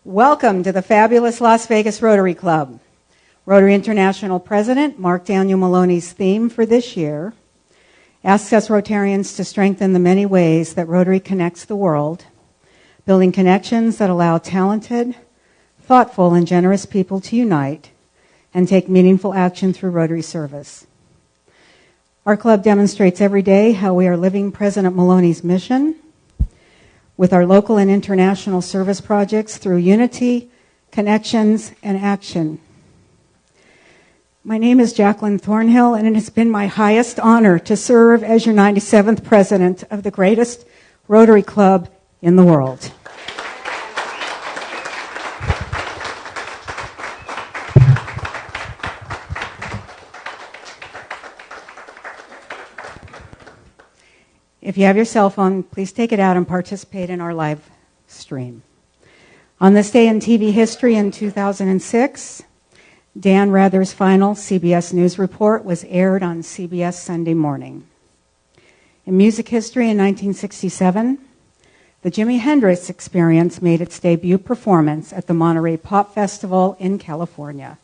Welcome to the fabulous Las Vegas Rotary Club. Rotary International President Mark Daniel Maloney's theme for this year asks us Rotarians to strengthen the many ways that Rotary connects the world, building connections that allow talented, thoughtful, and generous people to unite and take meaningful action through Rotary service. Our club demonstrates every day how we are living President Maloney's mission with our local and international service projects through unity, connections, and action. My name is Jacqueline Thornhill, and it has been my highest honor to serve as your 97th president of the greatest Rotary Club in the world. If you have your cell phone, please take it out and participate in our live stream. On this day in TV history in 2006, Dan Rather's final CBS News report was aired on CBS Sunday morning. In music history in 1967, the Jimi Hendrix Experience made its debut performance at the Monterey Pop Festival in California.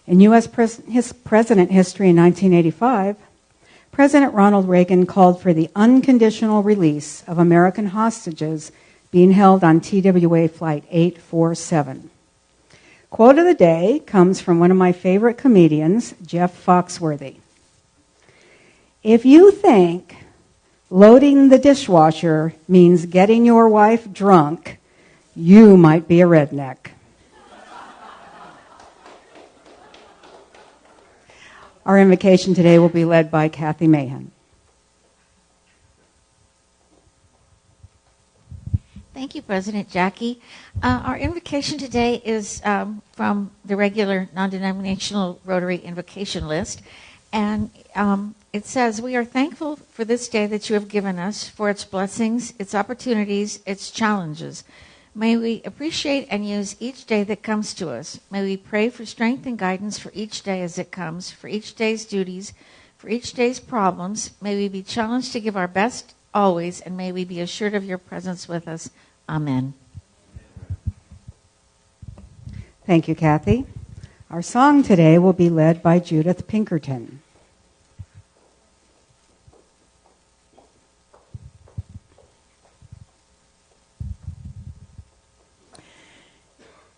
In U.S. president history in 1985, President Ronald Reagan called for the unconditional release of American hostages being held on TWA Flight 847. Quote of the day comes from one of my favorite comedians, Jeff Foxworthy. If you think loading the dishwasher means getting your wife drunk, you might be a redneck. Our invocation today will be led by Kathy Mahan. Thank you, President Jackie. Our invocation today is from the regular non-denominational Rotary invocation list. And it says, "We are thankful for this day that you have given us, for its blessings, its opportunities, its challenges. May we appreciate and use each day that comes to us. May we pray for strength and guidance for each day as it comes, for each day's duties, for each day's problems. May we be challenged to give our best always, and may we be assured of your presence with us. Amen." Thank you, Kathy. Our song today will be led by Judith Pinkerton.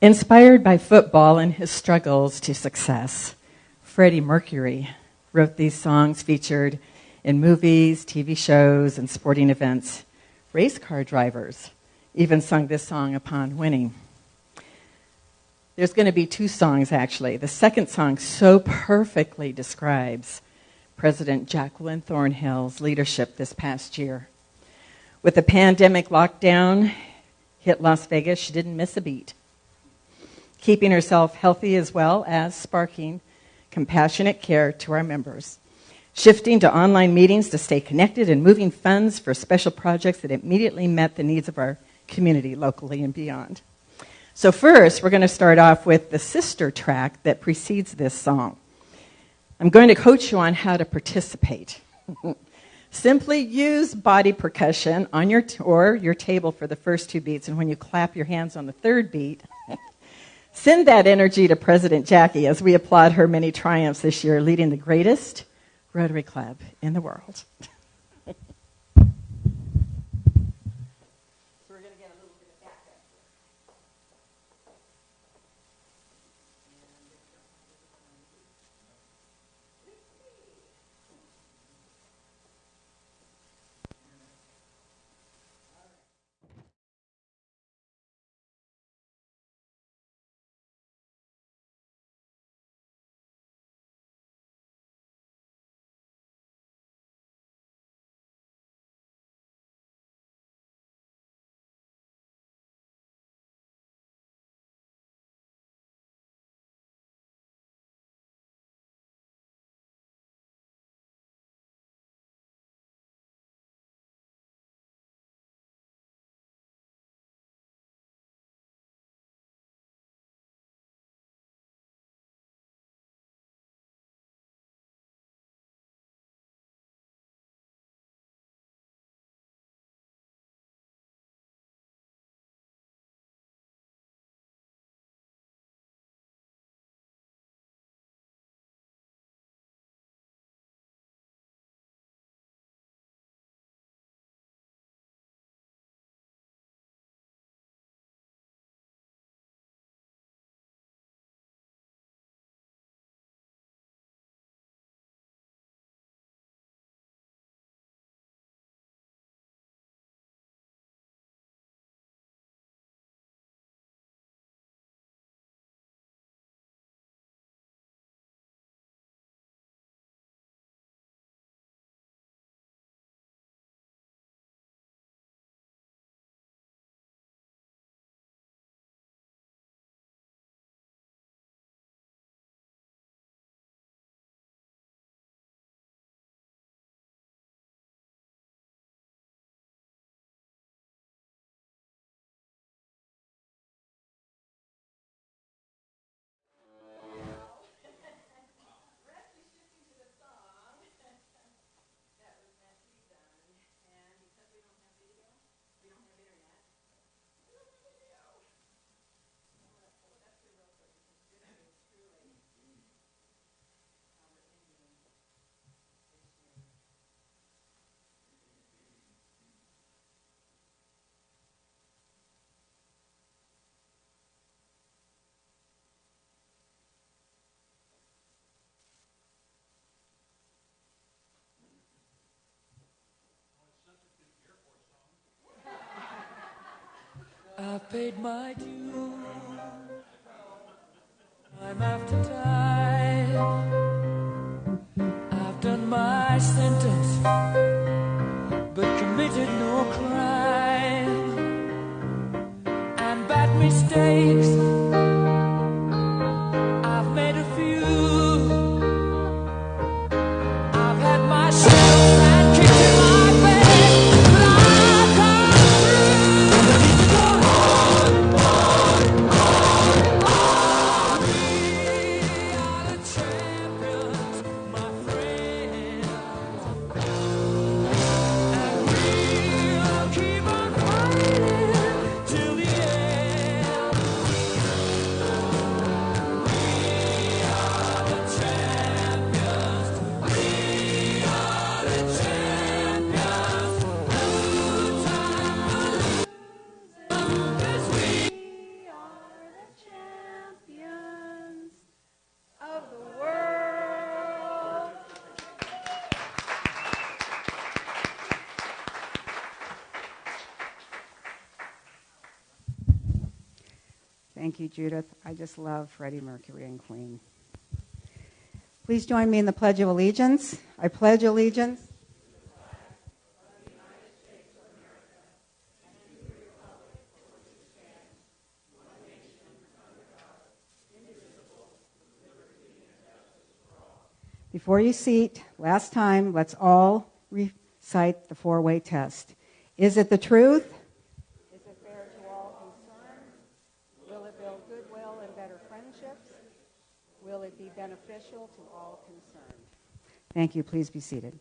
Inspired by football and his struggles to success, Freddie Mercury wrote these songs featured in movies, TV shows, and sporting events. Race car drivers even sung this song upon winning. There's going to be two songs, actually. The second song so perfectly describes President Jacqueline Thornhill's leadership this past year. With the pandemic lockdown hit Las Vegas, she didn't miss a beat, keeping herself healthy as well as sparking compassionate care to our members, shifting to online meetings to stay connected and moving funds for special projects that immediately met the needs of our community locally and beyond. So first, we're going to start off with the sister track that precedes this song. I'm going to coach you on how to participate. Simply use body percussion on your table for the first two beats, and when you clap your hands on the third beat, send that energy to President Jackie as we applaud her many triumphs this year, leading the greatest Rotary Club in the world. I've paid my due time after time. I've done my sentence, but committed no crime. And bad mistakes, I've made a few. I've had my shells and kicked in my bed, but I've come through. We are the champions, my friends, and we'll keep on fighting till the end. We are the champions. We are the champions. No time for losing, 'cause we are the champions of the world. Thank you, Judith. I just love Freddie Mercury and Queen. Please join me in the Pledge of Allegiance. I pledge allegiance. Before you seat, last time, let's all recite the four-way test. Is it the truth? Is it fair to all concerned? Will it build goodwill and better friendships? Will it be beneficial to all concerned? Thank you. Please be seated.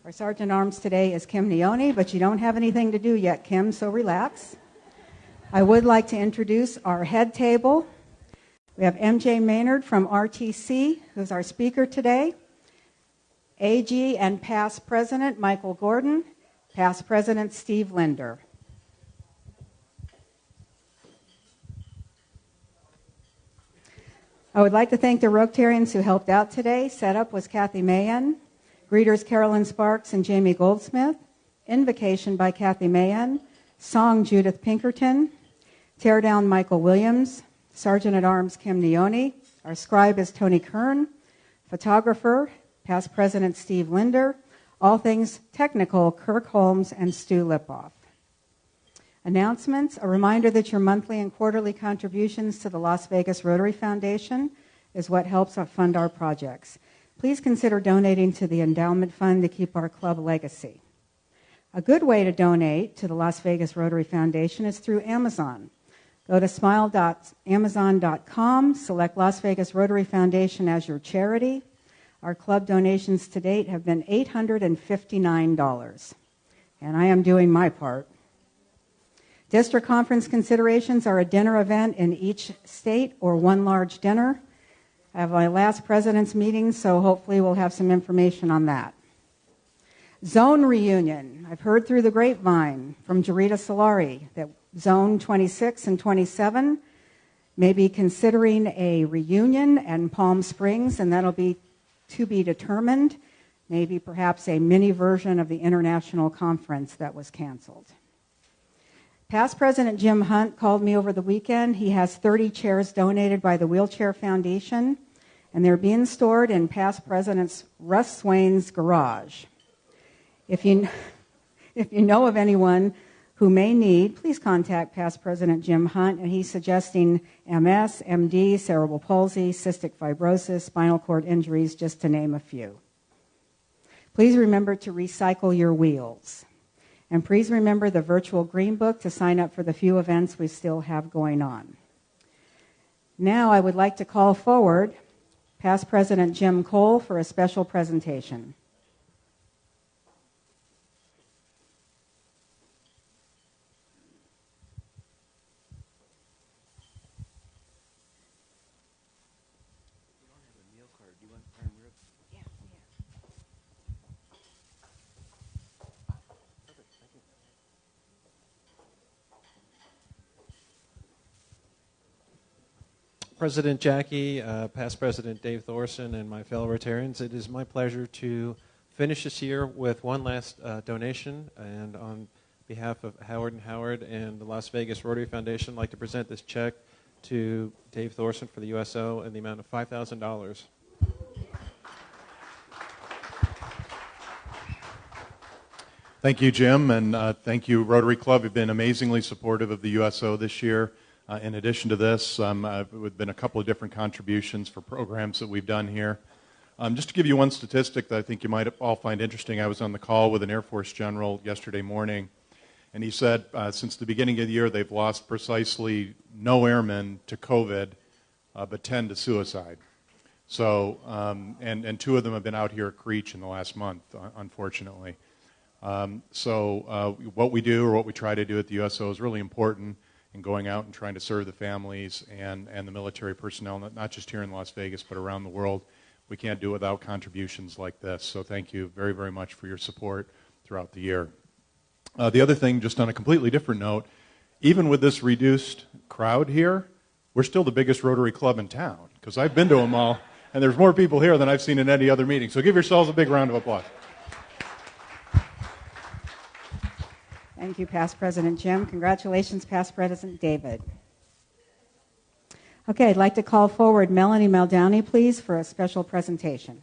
Our Sergeant at Arms today is Kim Neone, but you don't have anything to do yet, Kim, so relax. I would like to introduce our head table. We have MJ Maynard from RTC, who's our speaker today. AG and past President Michael Gordon, past President Steve Linder. I would like to thank the Rotarians who helped out today. Setup was Kathy Mayen. Greeters Carolyn Sparks and Jamie Goldsmith. Invocation by Kathy Mayen. Song Judith Pinkerton. Teardown Michael Williams. Sergeant at Arms Kim Neone. Our scribe is Tony Kern. Photographer, past President Steve Linder. All things technical, Kirk Holmes and Stu Lipoff. Announcements, a reminder that your monthly and quarterly contributions to the Las Vegas Rotary Foundation is what helps fund our projects. Please consider donating to the endowment fund to keep our club legacy. A good way to donate to the Las Vegas Rotary Foundation is through Amazon. Go to smile.amazon.com, select Las Vegas Rotary Foundation as your charity. Our club donations to date have been $859, and I am doing my part. District conference considerations are a dinner event in each state or one large dinner. I have my last president's meeting, so hopefully we'll have some information on that. Zone reunion. I've heard through the grapevine from Jarita Solari that Zone 26 and 27 may be considering a reunion in Palm Springs, and that'll be to be determined. Maybe perhaps a mini version of the international conference that was canceled. Past President Jim Hunt called me over the weekend. He has 30 chairs donated by the Wheelchair Foundation, and they're being stored in past President Russ Swain's garage. If you know of anyone who may need, please contact past President Jim Hunt, and he's suggesting MS, MD, cerebral palsy, cystic fibrosis, spinal cord injuries, just to name a few. Please remember to recycle your wheels. And please remember the virtual Green Book to sign up for the few events we still have going on. Now I would like to call forward past President Jim Cole for a special presentation. President Jackie, past President Dave Thorson, and my fellow Rotarians, it is my pleasure to finish this year with one last donation. And on behalf of Howard and Howard and the Las Vegas Rotary Foundation, I'd like to present this check to Dave Thorson for the USO in the amount of $5,000. Thank you, Jim, and thank you, Rotary Club. You've been amazingly supportive of the USO this year. In addition to this, there have been a couple of different contributions for programs that we've done here. Just to give you one statistic that I think you might all find interesting, I was on the call with an Air Force general yesterday morning, and he said since the beginning of the year they've lost precisely no airmen to COVID, but 10 to suicide. So, and 2 of them have been out here at Creech in the last month, unfortunately. What we do or what we try to do at the USO is really important in going out and trying to serve the families and the military personnel, not just here in Las Vegas, but around the world. We can't do it without contributions like this. So thank you very, very much for your support throughout the year. The other thing, just on a completely different note, even with this reduced crowd here, we're still the biggest Rotary Club in town, because I've been to them all, and there's more people here than I've seen in any other meeting. So give yourselves a big round of applause. Thank you, Past President Jim. Congratulations, Past President David. Okay, I'd like to call forward Melanie Maldowney, please, for a special presentation.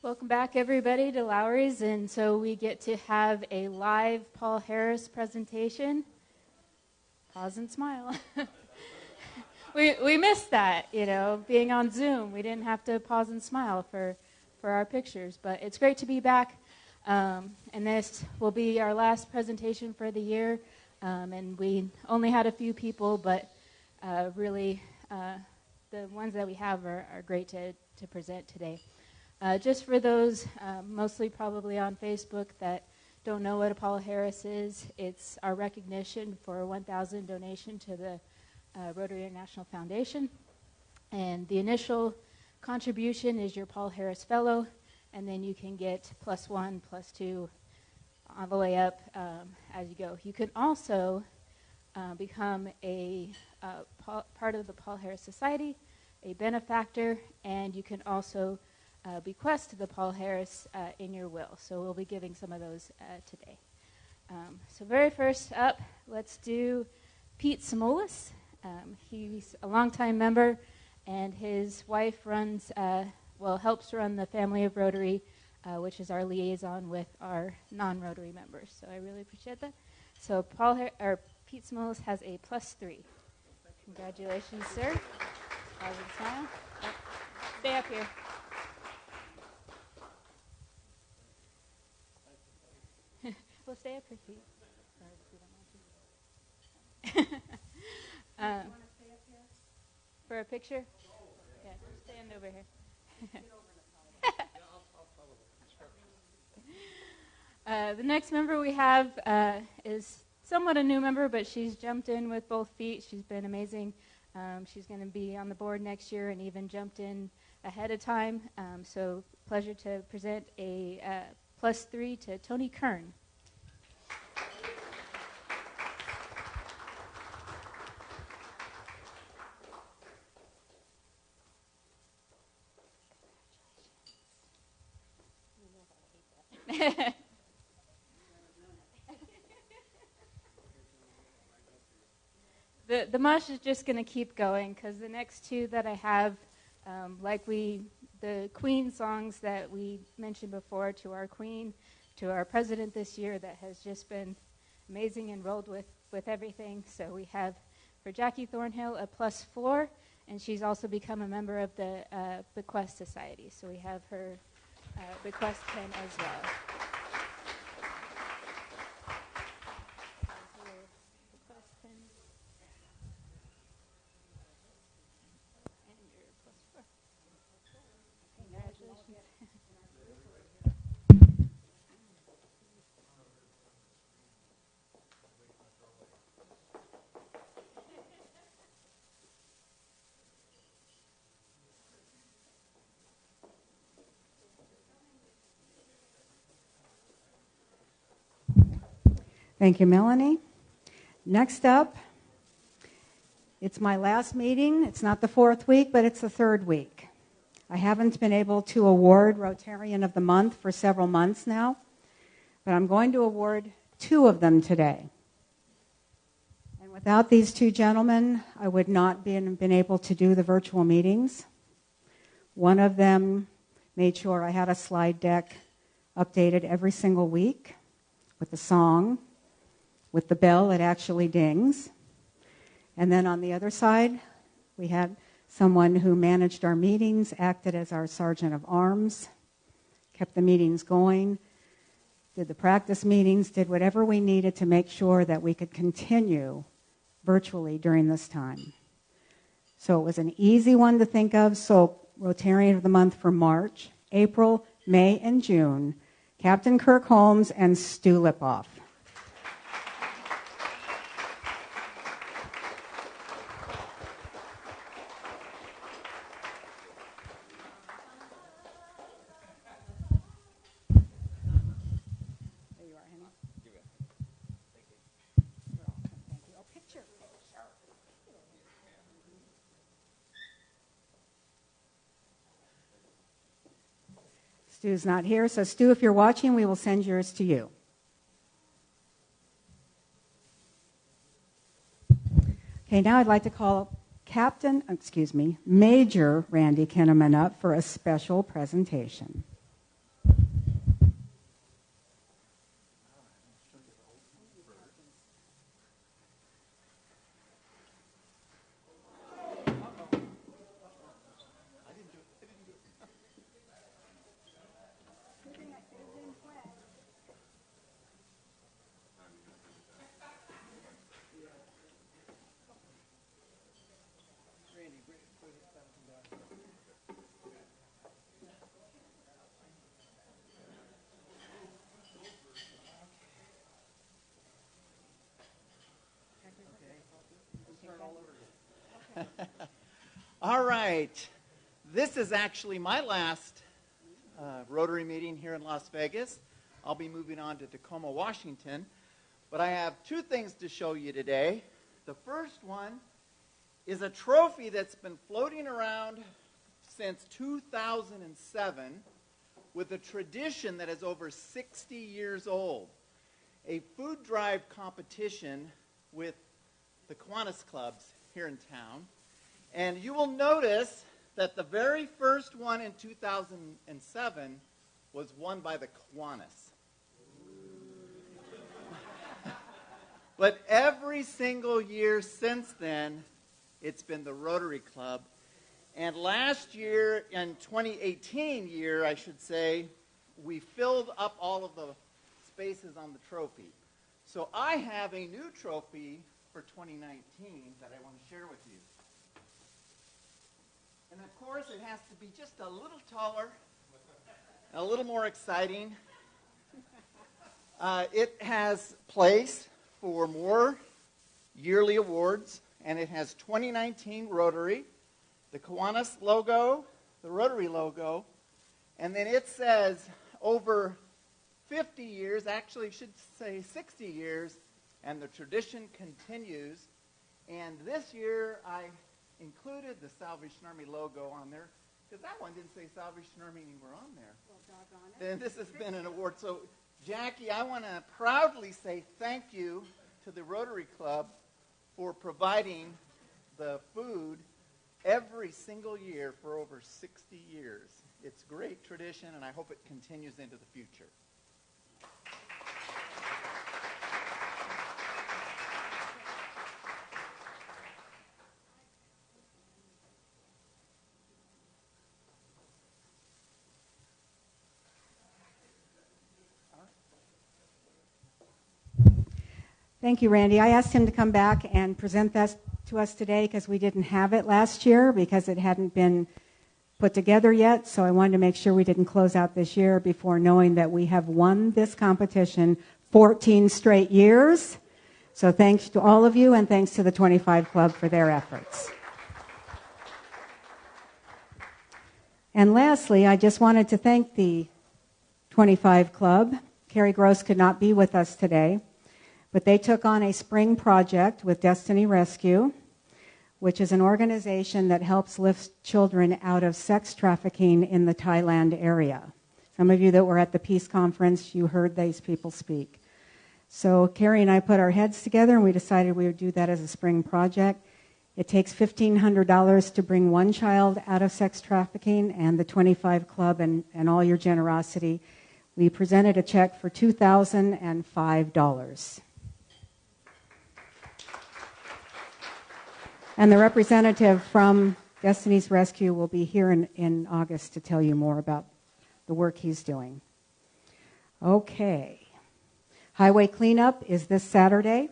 Welcome back, everybody, to Lowry's, and so we get to have a live Paul Harris presentation. Pause and smile. We missed that, being on Zoom. We didn't have to pause and smile for our pictures, but it's great to be back, and this will be our last presentation for the year, and we only had a few people, but really the ones that we have are great to present today. Just for those, mostly probably on Facebook, that don't know what a Paul Harris is, it's our recognition for a 1,000 donation to the Rotary International Foundation. And the initial contribution is your Paul Harris Fellow, and then you can get +1, +2, all the way up as you go. You can also become a part of the Paul Harris Society, a benefactor, and you can also bequest to the Paul Harris in your will. So we'll be giving some of those today. So very first up, let's do Pete Simolis. He's a longtime member, and his wife helps run the Family of Rotary, which is our liaison with our non-Rotary members. So I really appreciate that. So Pete Simolis has a +3. Congratulations, sir. Positive smile. Yep. Stay up here. We'll stay up here, Pete. For a picture? Yeah, stand over here. The next member we have is somewhat a new member, but she's jumped in with both feet. She's been amazing. She's going to be on the board next year and even jumped in ahead of time. So pleasure to present a +3 to Tony Kern. The mush is just going to keep going, because the next 2 that I have, the Queen songs that we mentioned before, to our Queen, to our President this year, that has just been amazing and rolled with everything. So we have for Jackie Thornhill a +4, and she's also become a member of the Bequest Society. So we have her Bequest pin as well. Thank you, Melanie. Next up, it's my last meeting. It's not the fourth week, but it's the third week. I haven't been able to award Rotarian of the Month for several months now, but I'm going to award 2 of them today. And without these 2 gentlemen, I would not been able to do the virtual meetings. One of them made sure I had a slide deck updated every single week with the song, with the bell that actually dings. And then on the other side, we had someone who managed our meetings, acted as our sergeant of arms, kept the meetings going, did the practice meetings, did whatever we needed to make sure that we could continue virtually during this time. So it was an easy one to think of. So Rotarian of the Month for March, April, May, and June, Captain Kirk Holmes and Stu Lipoff. Stu's not here, so Stu, if you're watching, we will send yours to you. Okay, now I'd like to call Major Randy Kinnaman up for a special presentation. All right. This is actually my last Rotary meeting here in Las Vegas. I'll be moving on to Tacoma, Washington. But I have 2 things to show you today. The first one is a trophy that's been floating around since 2007 with a tradition that is over 60 years old. A food drive competition with the Kiwanis clubs here in town. And you will notice that the very first one in 2007 was won by the Kiwanis. But every single year since then, it's been the Rotary Club. And last year, in 2018 year, I should say, we filled up all of the spaces on the trophy. So I have a new trophy for 2019 that I want to share with you. And of course, it has to be just a little taller, a little more exciting. It has place for more yearly awards, and it has 2019 Rotary, the Kiwanis logo, the Rotary logo, and then it says over 50 years, actually should say 60 years, and the tradition continues. And this year, I included the Salvation Army logo on there, because that one didn't say Salvation Army anywhere on there. Well, doggone it. And this has been an award. So, Jackie, I want to proudly say thank you to the Rotary Club for providing the food every single year for over 60 years. It's great tradition, and I hope it continues into the future. Thank you, Randy. I asked him to come back and present that to us today because we didn't have it last year because it hadn't been put together yet. So I wanted to make sure we didn't close out this year before knowing that we have won this competition 14 straight years. So thanks to all of you, and thanks to the 25 Club for their efforts. And lastly, I just wanted to thank the 25 Club. Carrie Gross could not be with us today, But they took on a spring project with Destiny Rescue, which is an organization that helps lift children out of sex trafficking in the Thailand area. Some of you that were at the Peace Conference, you heard these people speak. So Carrie and I put our heads together and we decided we would do that as a spring project. It takes $1,500 to bring one child out of sex trafficking, and the 25 Club and all your generosity. We presented a check for $2,005. And the representative from Destiny's Rescue will be here in August to tell you more about the work he's doing. Okay. Highway cleanup is this Saturday.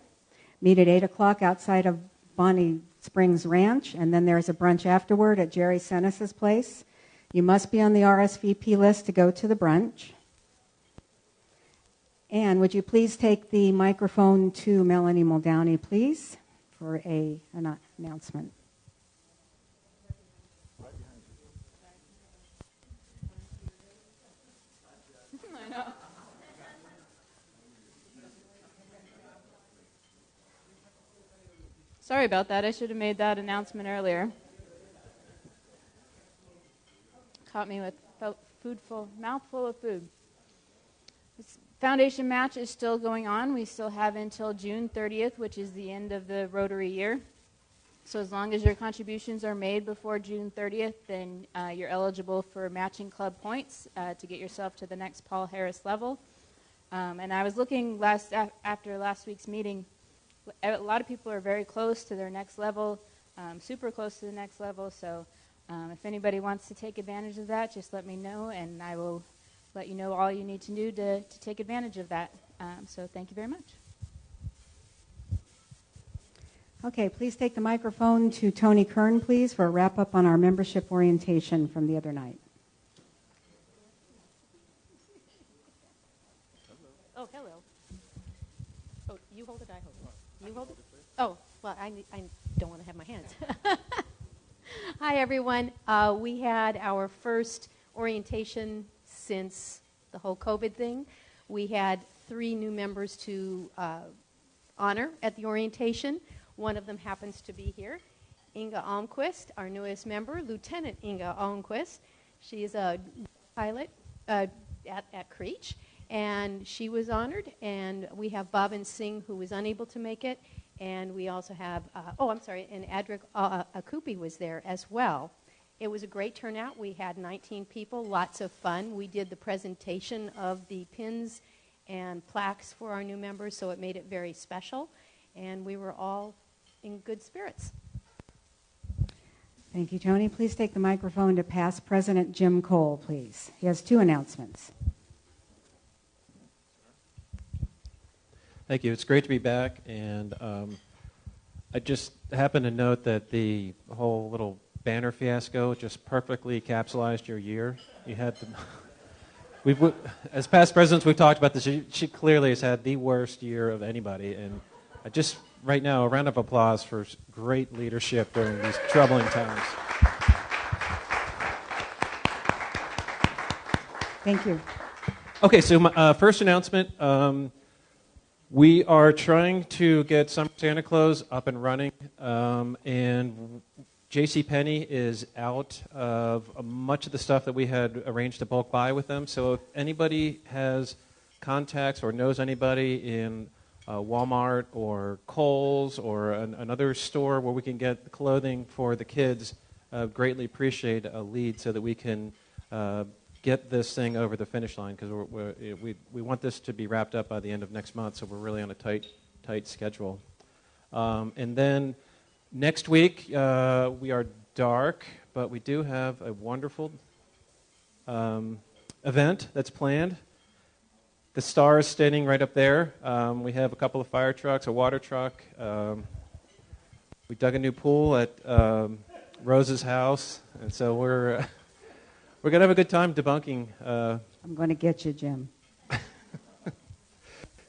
Meet at 8 o'clock outside of Bonnie Springs Ranch, and then there's a brunch afterward at Jerry Senes's place. You must be on the RSVP list to go to the brunch. And would you please take the microphone to Melanie Muldowney, please, for an announcement. I know. Sorry about that. I should have made that announcement earlier. Caught me with mouthful of food. This foundation match is still going on. We still have until June 30th, which is the end of the Rotary year. So as long as your contributions are made before June 30th, then you're eligible for matching club points to get yourself to the next Paul Harris level. And I was looking after last week's meeting. A lot of people are very close to their next level, super close to the next level. So if anybody wants to take advantage of that, just let me know, and I will let you know all you need to do to take advantage of that. So thank you very much. Okay, please take the microphone to Tony Kern, please, for a wrap-up on our membership orientation from the other night. Oh, hello. Oh, you hold it, I hold it. You hold it? Oh, well, I don't want to have my hands. Hi, everyone. We had our first orientation since the whole COVID thing. We had 3 new members to honor at the orientation. One of them happens to be here, Inga Almquist, our newest member, Lieutenant Inga Almquist. She is a pilot at Creech, and she was honored. And we have Bhavin Singh, who was unable to make it. And we also have, and Adrik Akupi was there as well. It was a great turnout. We had 19 people, lots of fun. We did the presentation of the pins and plaques for our new members, so it made it very special. And we were all in good spirits. Thank you, Tony. Please take the microphone to past President Jim Cole, please. He has 2 announcements. Thank you. It's great to be back, and I just happened to note that the whole little banner fiasco just perfectly capsulized your year. You had to, as past presidents, we've talked about this. She clearly has had the worst year of anybody, and I just right now a round of applause for great leadership during these troubling times. Thank you. Okay, so my first announcement. We are trying to get Summer Santa Claus up and running, and JCPenney is out of much of the stuff that we had arranged to bulk buy with them. So if anybody has contacts or knows anybody in Walmart or Kohl's or another store where we can get clothing for the kids, greatly appreciate a lead so that we can get this thing over the finish line, because we want this to be wrapped up by the end of next month, so we're really on a tight schedule. And then next week, we are dark, but we do have a wonderful event that's planned. The star is standing right up there. We have a couple of fire trucks, a water truck. We dug a new pool at Rose's house, and so we're going to have a good time debunking. I'm going to get you, Jim.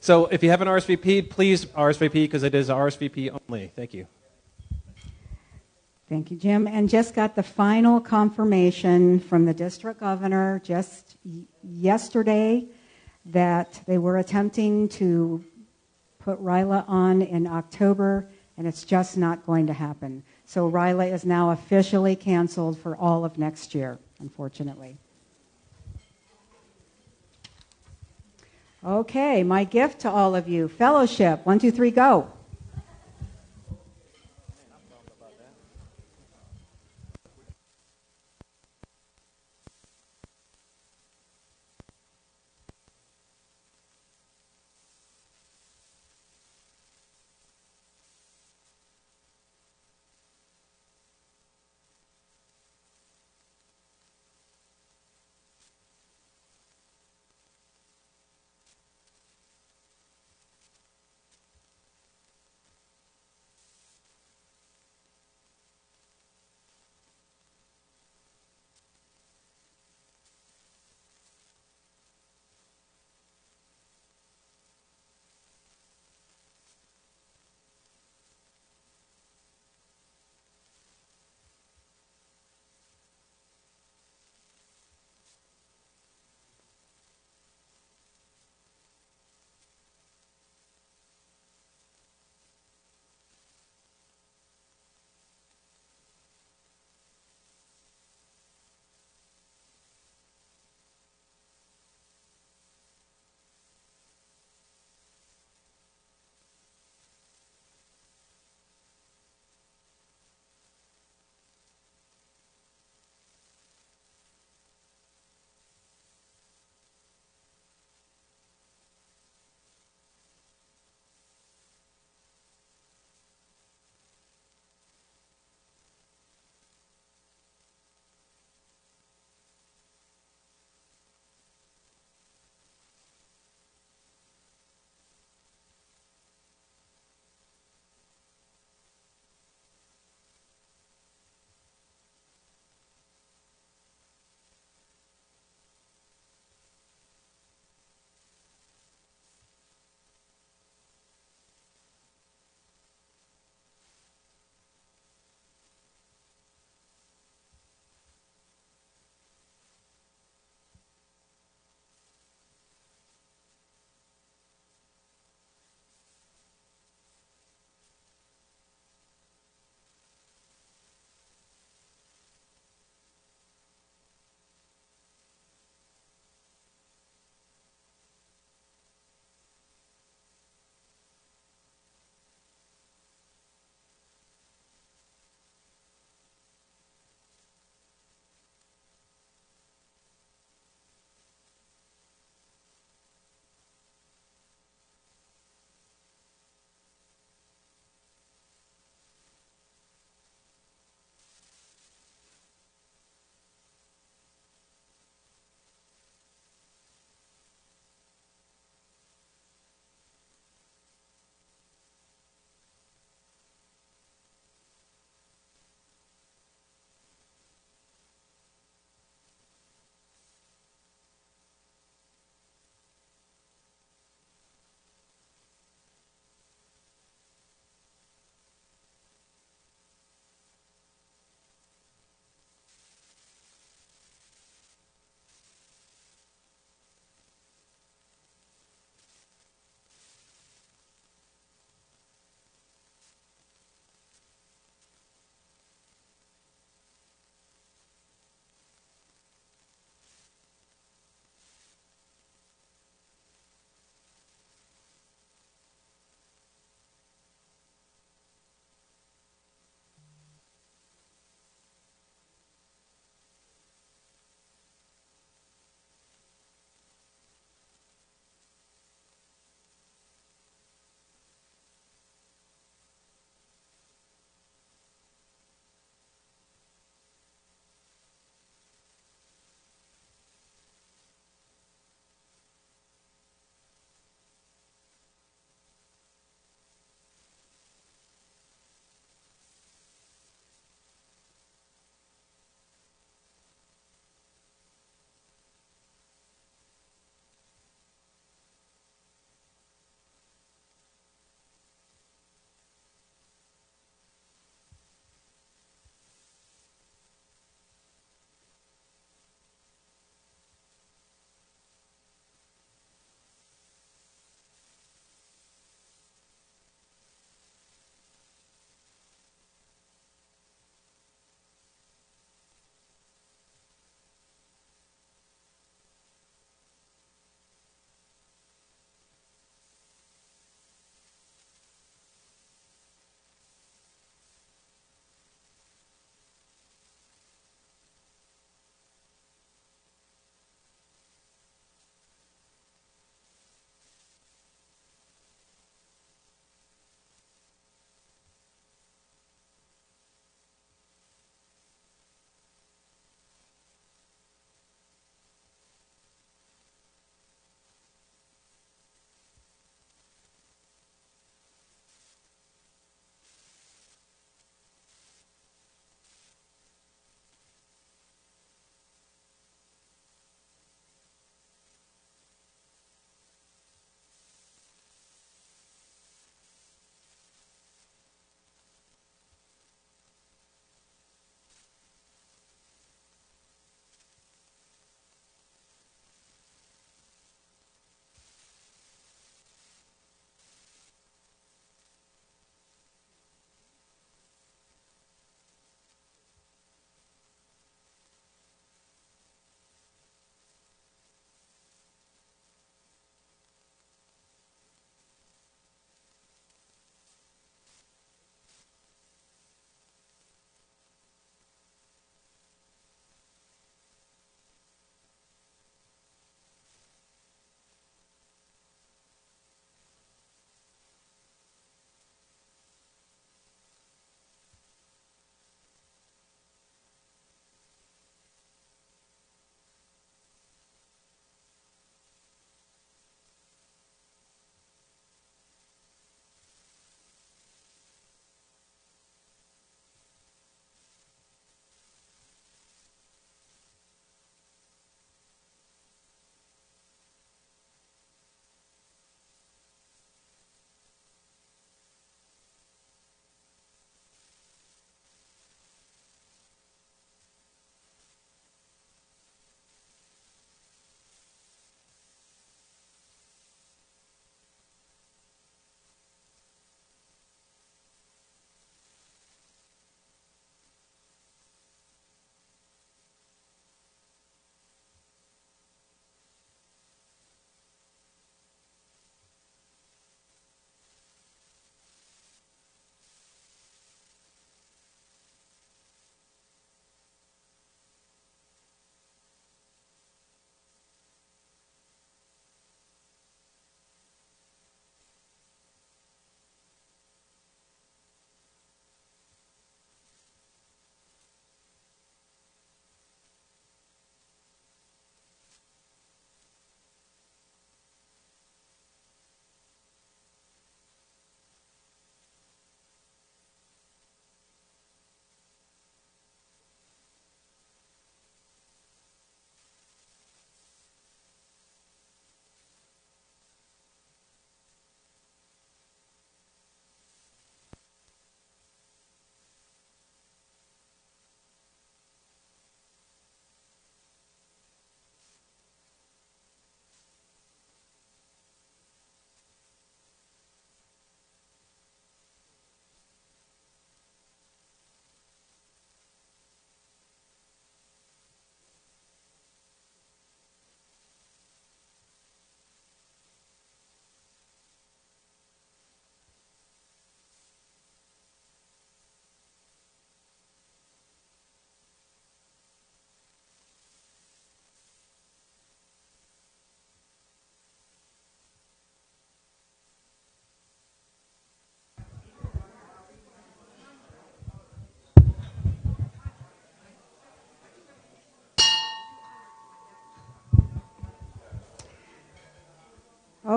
So if you haven't RSVP'd, please RSVP, because it is RSVP only. Thank you. Thank you, Jim. And just got the final confirmation from the district governor just yesterday that they were attempting to put RILA on in October, and it's just not going to happen. So RILA is now officially canceled for all of next year, unfortunately. Okay, my gift to all of you, fellowship. 1, 2, 3, go.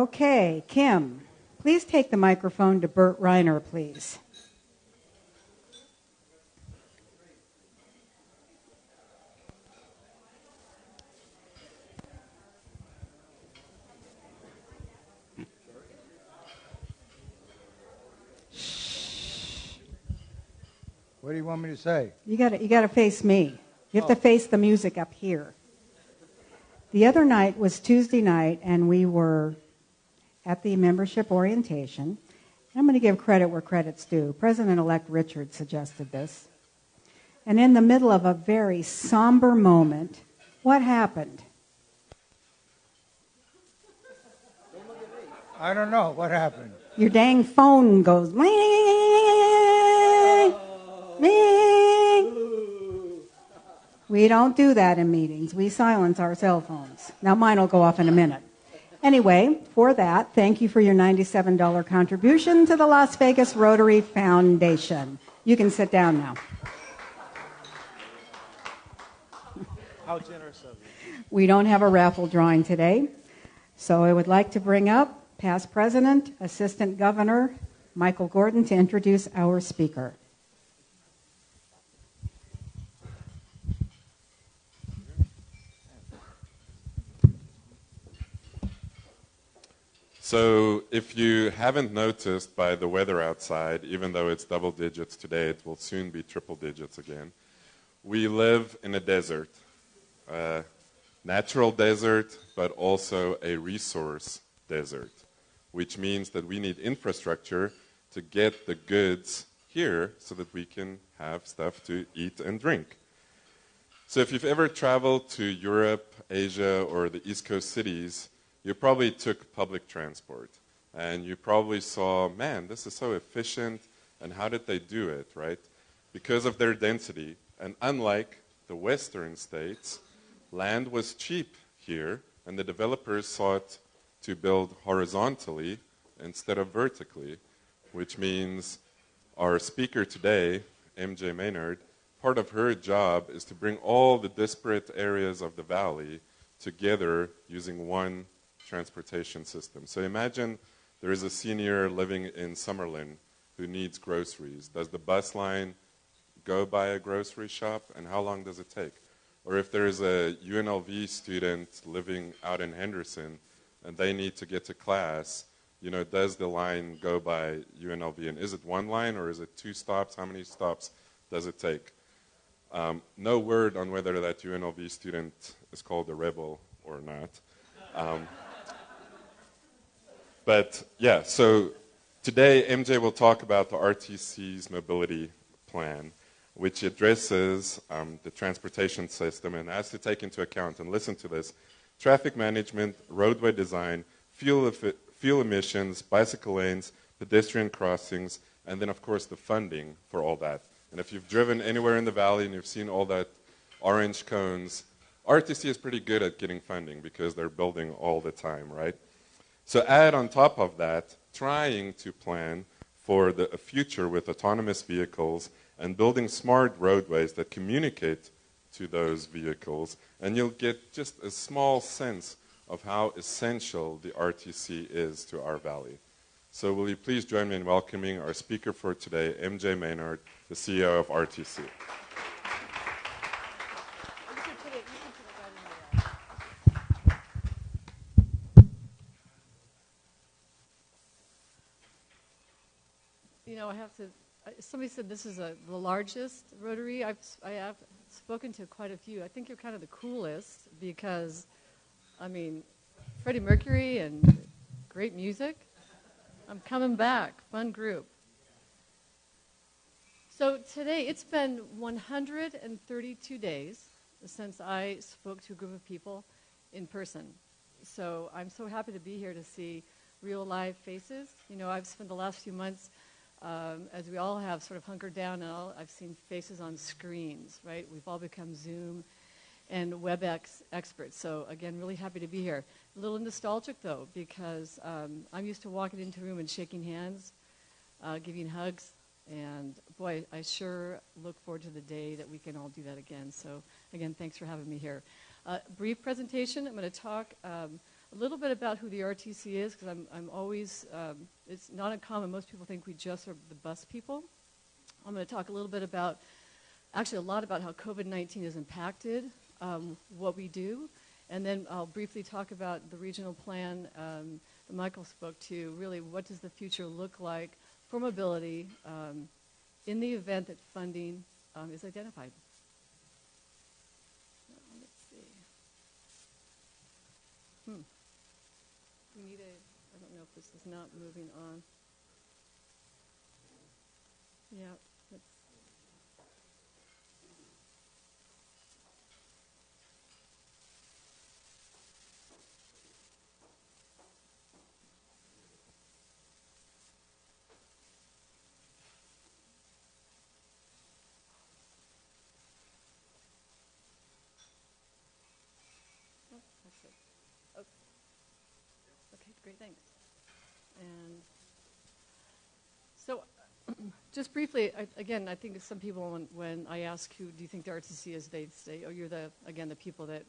Okay, Kim, please take the microphone to Bert Reiner, please. What do you want me to say? You got to face me. You have to face the music up here. The other night was Tuesday night, and we were at the membership orientation. I'm going to give credit where credit's due. President-elect Richard suggested this. And in the middle of a very somber moment, what happened? I don't know. What happened? Your dang phone goes, ling, ling. We don't do that in meetings. We silence our cell phones. Now mine will go off in a minute. Anyway, for that, thank you for your $97 contribution to the Las Vegas Rotary Foundation. You can sit down now. How generous of you. We don't have a raffle drawing today, so I would like to bring up past President, Assistant Governor Michael Gordon to introduce our speaker. So if you haven't noticed by the weather outside, even though it's double digits today, it will soon be triple digits again. We live in a desert, a natural desert, but also a resource desert, which means that we need infrastructure to get the goods here so that we can have stuff to eat and drink. So if you've ever traveled to Europe, Asia, or the East Coast cities, you probably took public transport, and you probably saw, man, this is so efficient, and how did they do it, right? Because of their density, and unlike the western states, land was cheap here, and the developers sought to build horizontally instead of vertically, which means our speaker today, MJ Maynard, part of her job is to bring all the disparate areas of the valley together using one transportation system. So imagine there is a senior living in Summerlin who needs groceries. Does the bus line go by a grocery shop, and how long does it take? Or if there is a UNLV student living out in Henderson and they need to get to class, does the line go by UNLV? And is it one line or is it 2 stops? How many stops does it take? No word on whether that UNLV student is called a rebel or not. But yeah, so today MJ will talk about the RTC's mobility plan, which addresses the transportation system and has to take into account, and listen to this, traffic management, roadway design, fuel emissions, bicycle lanes, pedestrian crossings, and then of course the funding for all that. And if you've driven anywhere in the valley and you've seen all that orange cones, RTC is pretty good at getting funding because they're building all the time, right? So add on top of that, trying to plan for a future with autonomous vehicles and building smart roadways that communicate to those vehicles, and you'll get just a small sense of how essential the RTC is to our valley. So will you please join me in welcoming our speaker for today, MJ Maynard, the CEO of RTC. I have to. Somebody said this is the largest Rotary. I have spoken to quite a few. I think you're kind of the coolest because, Freddie Mercury and great music. I'm coming back. Fun group. So today, it's been 132 days since I spoke to a group of people in person. So I'm so happy to be here to see real live faces. I've spent the last few months as we all have sort of hunkered down, and I've seen faces on screens, right? We've all become Zoom and WebEx experts. So again, really happy to be here. A little nostalgic though, because I'm used to walking into a room and shaking hands, giving hugs, and boy, I sure look forward to the day that we can all do that again. So again, thanks for having me here. Brief presentation. I'm going to talk A little bit about who the RTC is, because I'm always, it's not uncommon. Most people think we just are the bus people. I'm going to talk a little bit about, actually a lot about how COVID-19 has impacted what we do. And then I'll briefly talk about the regional plan that Michael spoke to, really what does the future look like for mobility in the event that funding is identified. Let's see. We need I don't know if this is not moving on. Yeah, let's. That's it. Okay, great, thanks. And so, just briefly, I think some people, when I ask who do you think the RTC is, they say, oh, you're the people that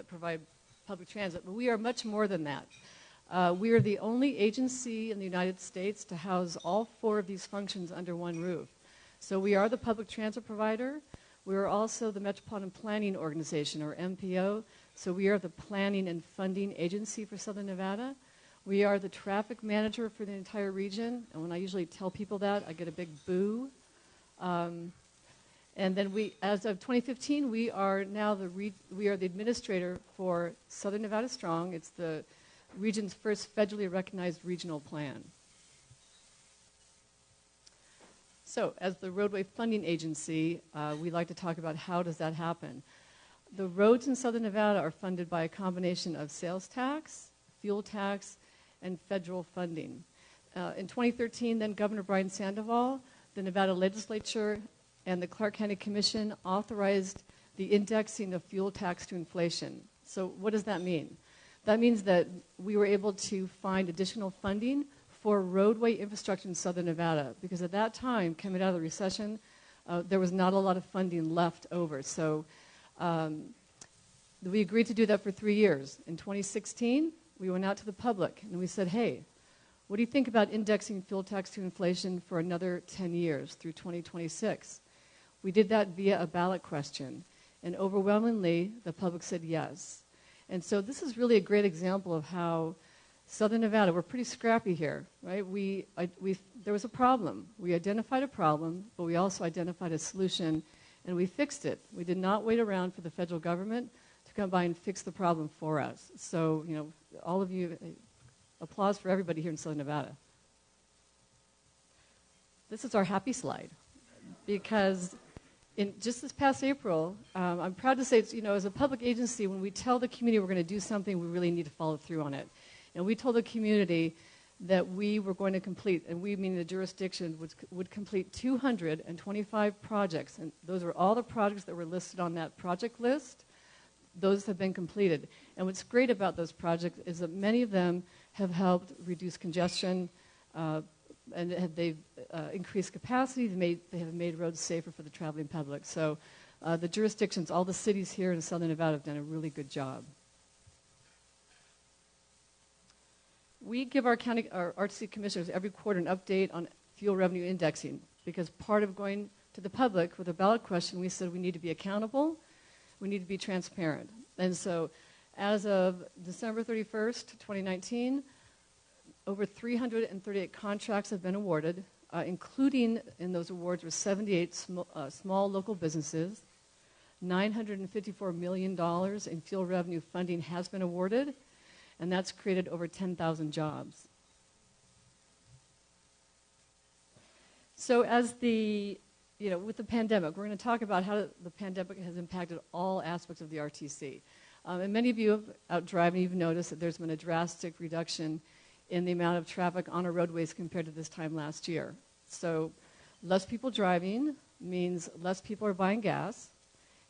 provide public transit. But we are much more than that. We are the only agency in the United States to house all 4 of these functions under one roof. So we are the public transit provider. We are also the Metropolitan Planning Organization, or MPO. So we are the planning and funding agency for Southern Nevada. We are the traffic manager for the entire region. And when I usually tell people that, I get a big boo. And then as of 2015, we are now the administrator for Southern Nevada Strong. It's the region's first federally recognized regional plan. So, as the roadway funding agency, we like to talk about how does that happen. The roads in Southern Nevada are funded by a combination of sales tax, fuel tax, and federal funding. In 2013, then Governor Brian Sandoval, the Nevada legislature, and the Clark County Commission authorized the indexing of fuel tax to inflation. So what does that mean? That means that we were able to find additional funding for roadway infrastructure in Southern Nevada, because at that time, coming out of the recession, there was not a lot of funding left over. So we agreed to do that for 3 years. In 2016, we went out to the public and we said, hey, what do you think about indexing fuel tax to inflation for another 10 years through 2026? We did that via a ballot question, and overwhelmingly, the public said yes. And so this is really a great example of how Southern Nevada, we're pretty scrappy here, right? There was a problem. We identified a problem, but we also identified a solution, and we fixed it. We did not wait around for the federal government to come by and fix the problem for us. So, all of you, applause for everybody here in Southern Nevada. This is our happy slide, because in just this past April, I'm proud to say, as a public agency, when we tell the community we're going to do something, we really need to follow through on it. And we told the community that we were going to complete, and we meaning the jurisdiction, would complete 225 projects. And those are all the projects that were listed on that project list. Those have been completed. And what's great about those projects is that many of them have helped reduce congestion, and they've increased capacity. They have made roads safer for the traveling public. So the jurisdictions, all the cities here in Southern Nevada have done a really good job. We give our RTC commissioners every quarter an update on fuel revenue indexing, because part of going to the public with a ballot question, we said we need to be accountable, we need to be transparent. And so as of December 31st, 2019, over 338 contracts have been awarded, including in those awards were 78 small local businesses. $954 million in fuel revenue funding has been awarded, and that's created over 10,000 jobs. So as with the pandemic, we're going to talk about how the pandemic has impacted all aspects of the RTC. And many of you out driving, you've noticed that there's been a drastic reduction in the amount of traffic on our roadways compared to this time last year. So less people driving means less people are buying gas,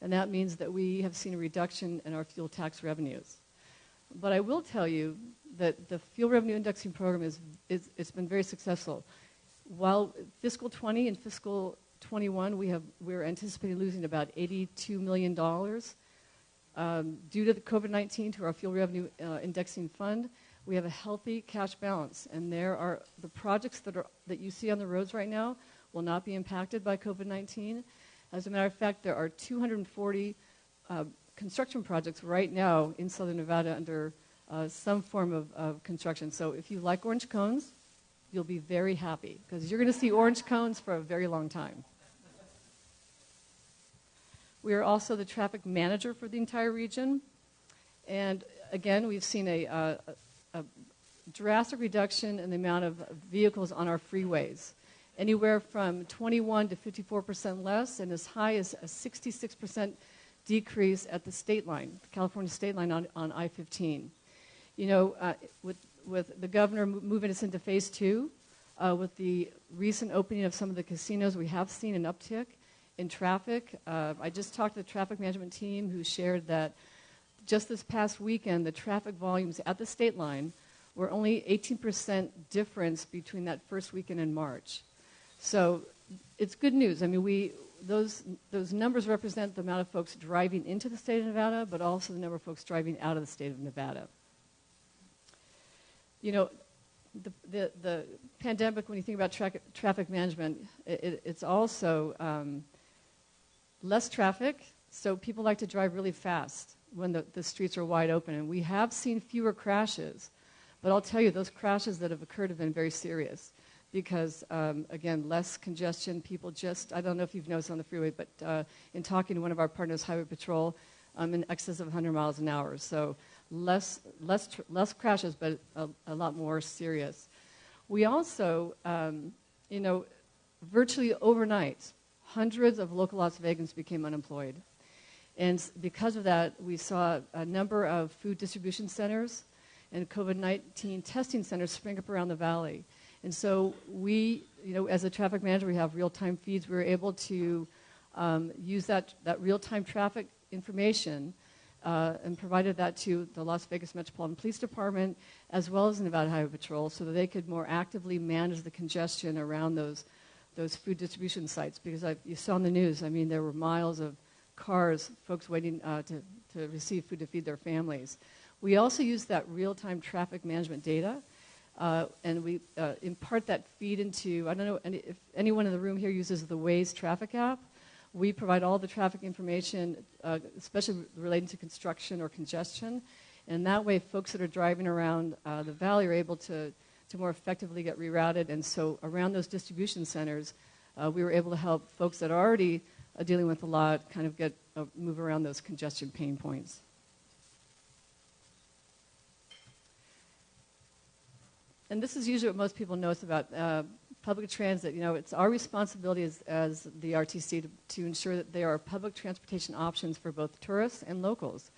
and that means that we have seen a reduction in our fuel tax revenues. But I will tell you that the fuel revenue indexing program it's been very successful. While fiscal 20 and fiscal 21, we're anticipating losing about $82 million. Due to the COVID-19, to our fuel revenue indexing fund, we have a healthy cash balance, and there are the projects that you see on the roads right now will not be impacted by COVID-19. As a matter of fact, there are 240 construction projects right now in Southern Nevada under some form of construction. So if you like orange cones, you'll be very happy because you're going to see orange cones for a very long time. We are also the traffic manager for the entire region. And again, we've seen a drastic reduction in the amount of vehicles on our freeways, anywhere from 21 to 54% less, and as high as a 66% decrease at the state line, the California state line on I-15. You know, with the governor moving us into phase 2, with the recent opening of some of the casinos, we have seen an uptick in traffic. I just talked to the traffic management team who shared that just this past weekend, the traffic volumes at the state line were only 18% difference between that first weekend in March. So it's good news. I mean, those numbers represent the amount of folks driving into the state of Nevada, but also the number of folks driving out of the state of Nevada. You know, the pandemic, when you think about traffic management, it's also less traffic, so people like to drive really fast when the streets are wide open. And we have seen fewer crashes, but I'll tell you, those crashes that have occurred have been very serious because, again, less congestion. People just, I don't know if you've noticed on the freeway, but in talking to one of our partners, Highway Patrol, in excess of 100 miles an hour. So less crashes, but a lot more serious. We also, you know, virtually overnight, hundreds of local Las Vegans became unemployed. And because of that, we saw a number of food distribution centers and COVID-19 testing centers spring up around the valley. And so we, you know, as a traffic manager, we have real-time feeds. We were able to use that real-time traffic information and provided that to the Las Vegas Metropolitan Police Department as well as the Nevada Highway Patrol so that they could more actively manage the congestion around those food distribution sites. Because you saw in the news, I mean, there were miles of cars, folks waiting to receive food to feed their families. We also use that real-time traffic management data, and we impart that feed into, I don't know if anyone in the room here uses the Waze traffic app. We provide all the traffic information, especially relating to construction or congestion, and that way folks that are driving around the valley are able to more effectively get rerouted. And so around those distribution centers, we were able to help folks that are already dealing with a lot kind of get move around those congestion pain points. And this is usually what most people know about public transit. You know, it's our responsibility as the RTC to ensure that there are public transportation options for both tourists and locals.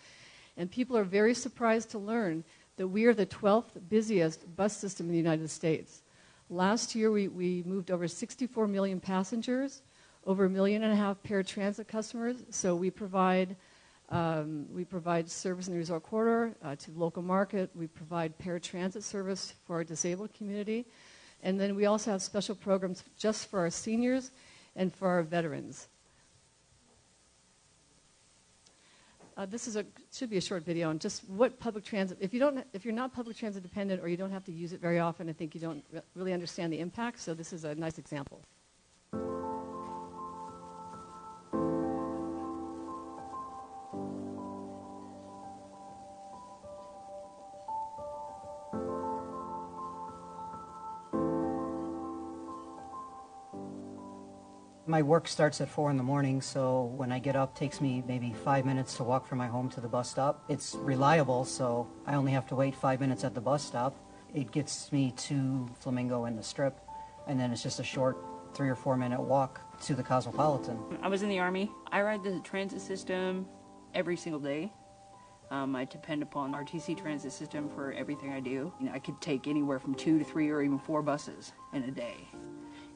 And people are very surprised to learn that we are the 12th busiest bus system in the United States. Last year, we moved over 64 million passengers, over 1.5 million paratransit customers. So we provide service in the resort corridor to the local market. We provide paratransit service for our disabled community. And then we also have special programs just for our seniors and for our veterans. This should be a short video on just what public transit. If you're not public transit dependent or you don't have to use it very often, I think you don't really understand the impact. So this is a nice example. My work starts at 4 in the morning, so when I get up, it takes me maybe 5 minutes to walk from my home to the bus stop. It's reliable, so I only have to wait 5 minutes at the bus stop. It gets me to Flamingo and the Strip, and then it's just a short 3 or 4 minute walk to the Cosmopolitan. I was in the Army. I ride the transit system every single day. I depend upon RTC transit system for everything I do. You know, I could take anywhere from 2 to 3 or even 4 buses in a day.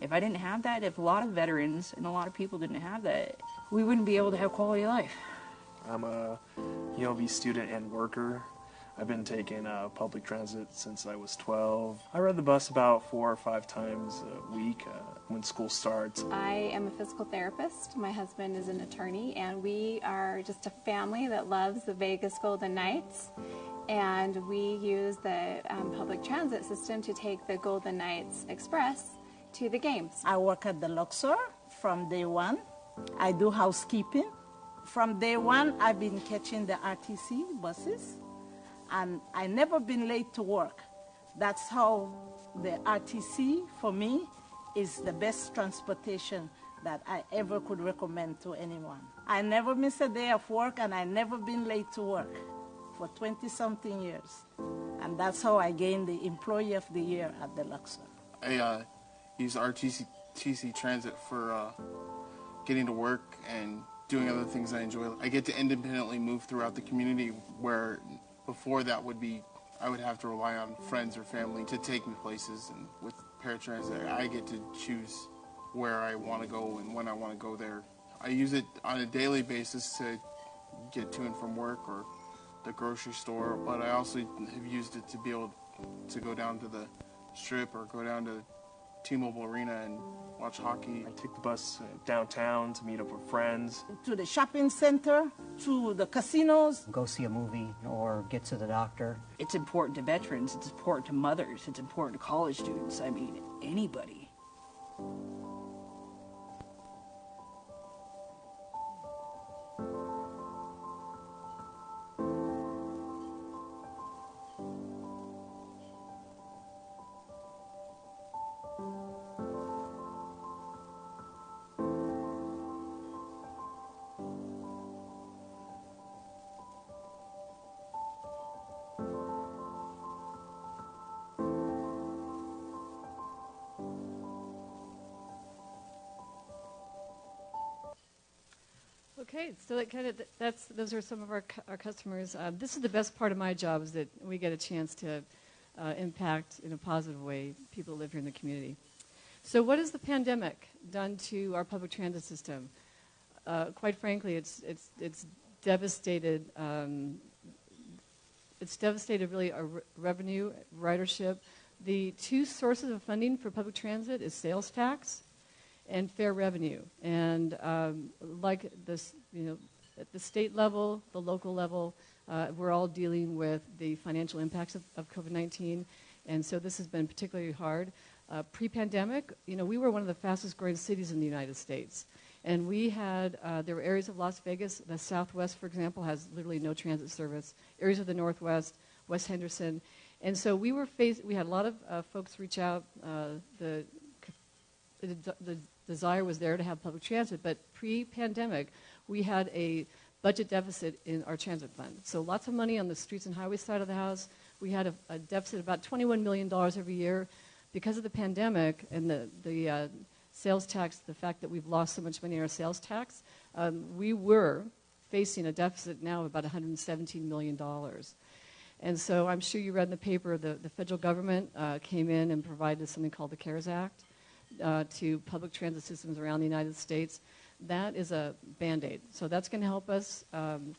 If I didn't have that, if a lot of veterans and a lot of people didn't have that, we wouldn't be able to have quality of life. I'm a UNLV student and worker. I've been taking public transit since I was 12. I ride the bus about 4 or 5 times a week when school starts. I am a physical therapist. My husband is an attorney, and we are just a family that loves the Vegas Golden Knights. And we use the public transit system to take the Golden Knights Express to the games. I work at the Luxor from day one. I do housekeeping. From day one, I've been catching the RTC buses, and I never been late to work. That's how the RTC, for me, is the best transportation that I ever could recommend to anyone. I never miss a day of work, and I never been late to work for 20-something years. And that's how I gained the Employee of the Year at the Luxor. I use RTC Transit for getting to work and doing other things I enjoy. I get to independently move throughout the community, where before that would be, I would have to rely on friends or family to take me places. And with paratransit, I get to choose where I want to go and when I want to go there. I use it on a daily basis to get to and from work or the grocery store, but I also have used it to be able to go down to the Strip or go down to T-Mobile Arena and watch hockey. I take the bus downtown to meet up with friends. To the shopping center, to the casinos. Go see a movie or get to the doctor. It's important to veterans, it's important to mothers, it's important to college students, I mean, anybody. Okay, so those are some of our customers. This is the best part of my job, is that we get a chance to impact in a positive way people who live here in the community. So what has the pandemic done to our public transit system? Quite frankly, it's devastated. It's devastated really our revenue, ridership. The two sources of funding for public transit is sales tax and fare revenue. And like this, at the state level, the local level, we're all dealing with the financial impacts of COVID-19. And so this has been particularly hard. Pre-pandemic, we were one of the fastest growing cities in the United States. And we had, there were areas of Las Vegas, the Southwest, for example, has literally no transit service. Areas of the Northwest, West Henderson. And so we had a lot of folks reach out. The desire was there to have public transit, but pre-pandemic, we had a budget deficit in our transit fund. So lots of money on the streets and highway side of the house. We had a deficit of about $21 million every year. Because of the pandemic and the sales tax, the fact that we've lost so much money in our sales tax, we were facing a deficit now of about $117 million. And so I'm sure you read in the paper, the federal government came in and provided something called the CARES Act to public transit systems around the United States. That is a Band-Aid. So that's going to help us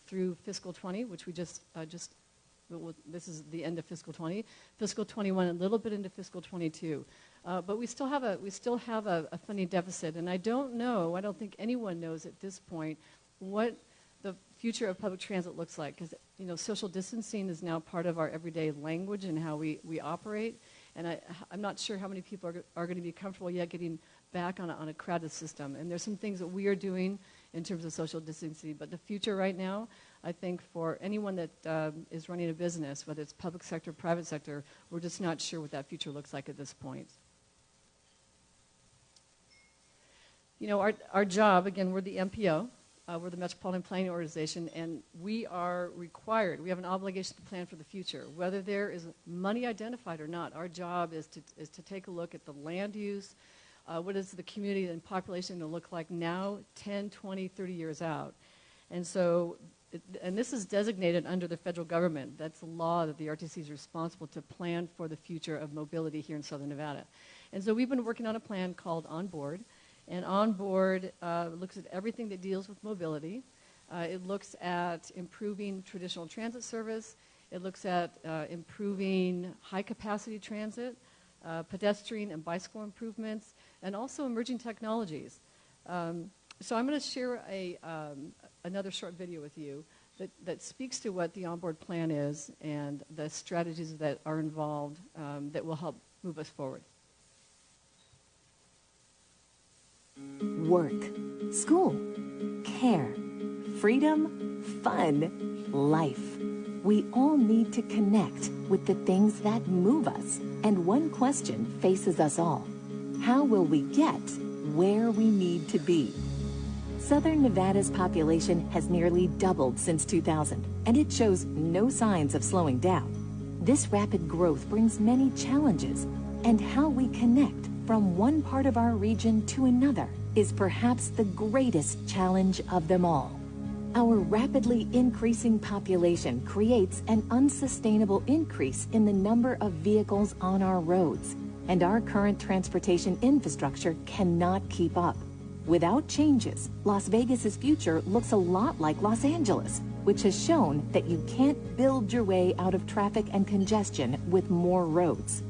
through fiscal 20, which we this is the end of fiscal 20, fiscal 21, a little bit into fiscal 22. But we still have a funding deficit, and I don't think anyone knows at this point what the future of public transit looks like, because social distancing is now part of our everyday language and how we operate. And I'm not sure how many people are going to be comfortable yet getting back on a crowded system. And there's some things that we are doing in terms of social distancing. But the future right now, I think for anyone that is running a business, whether it's public sector, private sector, we're just not sure what that future looks like at this point. Our job, again, we're the MPO. We're the Metropolitan Planning Organization, and we are required, we have an obligation to plan for the future. Whether there is money identified or not, our job is to take a look at the land use, what is the community and population going to look like now, 10, 20, 30 years out. And so, and this is designated under the federal government. That's the law that the RTC is responsible to plan for the future of mobility here in Southern Nevada. And so we've been working on a plan called On Board. And On Board looks at everything that deals with mobility. It looks at improving traditional transit service. It looks at improving high-capacity transit, pedestrian and bicycle improvements, and also emerging technologies. So I'm going to share another short video with you that speaks to what the onboard plan is and the strategies that are involved that will help move us forward. Work, school, care, freedom, fun, life. We all need to connect with the things that move us. And one question faces us all. How will we get where we need to be? Southern Nevada's population has nearly doubled since 2000, and it shows no signs of slowing down. This rapid growth brings many challenges, and how we connect from one part of our region to another is perhaps the greatest challenge of them all. Our rapidly increasing population creates an unsustainable increase in the number of vehicles on our roads, and our current transportation infrastructure cannot keep up. Without changes, Las Vegas's future looks a lot like Los Angeles, which has shown that you can't build your way out of traffic and congestion with more roads.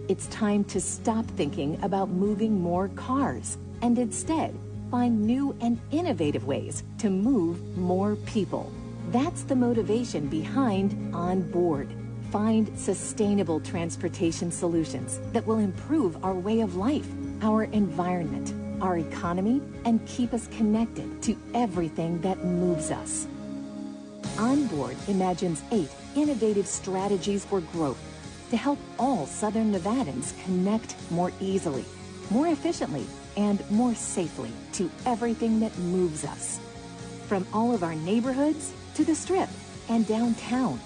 It's time to stop thinking about moving more cars and instead find new and innovative ways to move more people. That's the motivation behind On Board. Find sustainable transportation solutions that will improve our way of life, our environment, our economy, and keep us connected to everything that moves us. On Board imagines 8 innovative strategies for growth to help all Southern Nevadans connect more easily, more efficiently, and more safely to everything that moves us. From all of our neighborhoods to the Strip and downtown,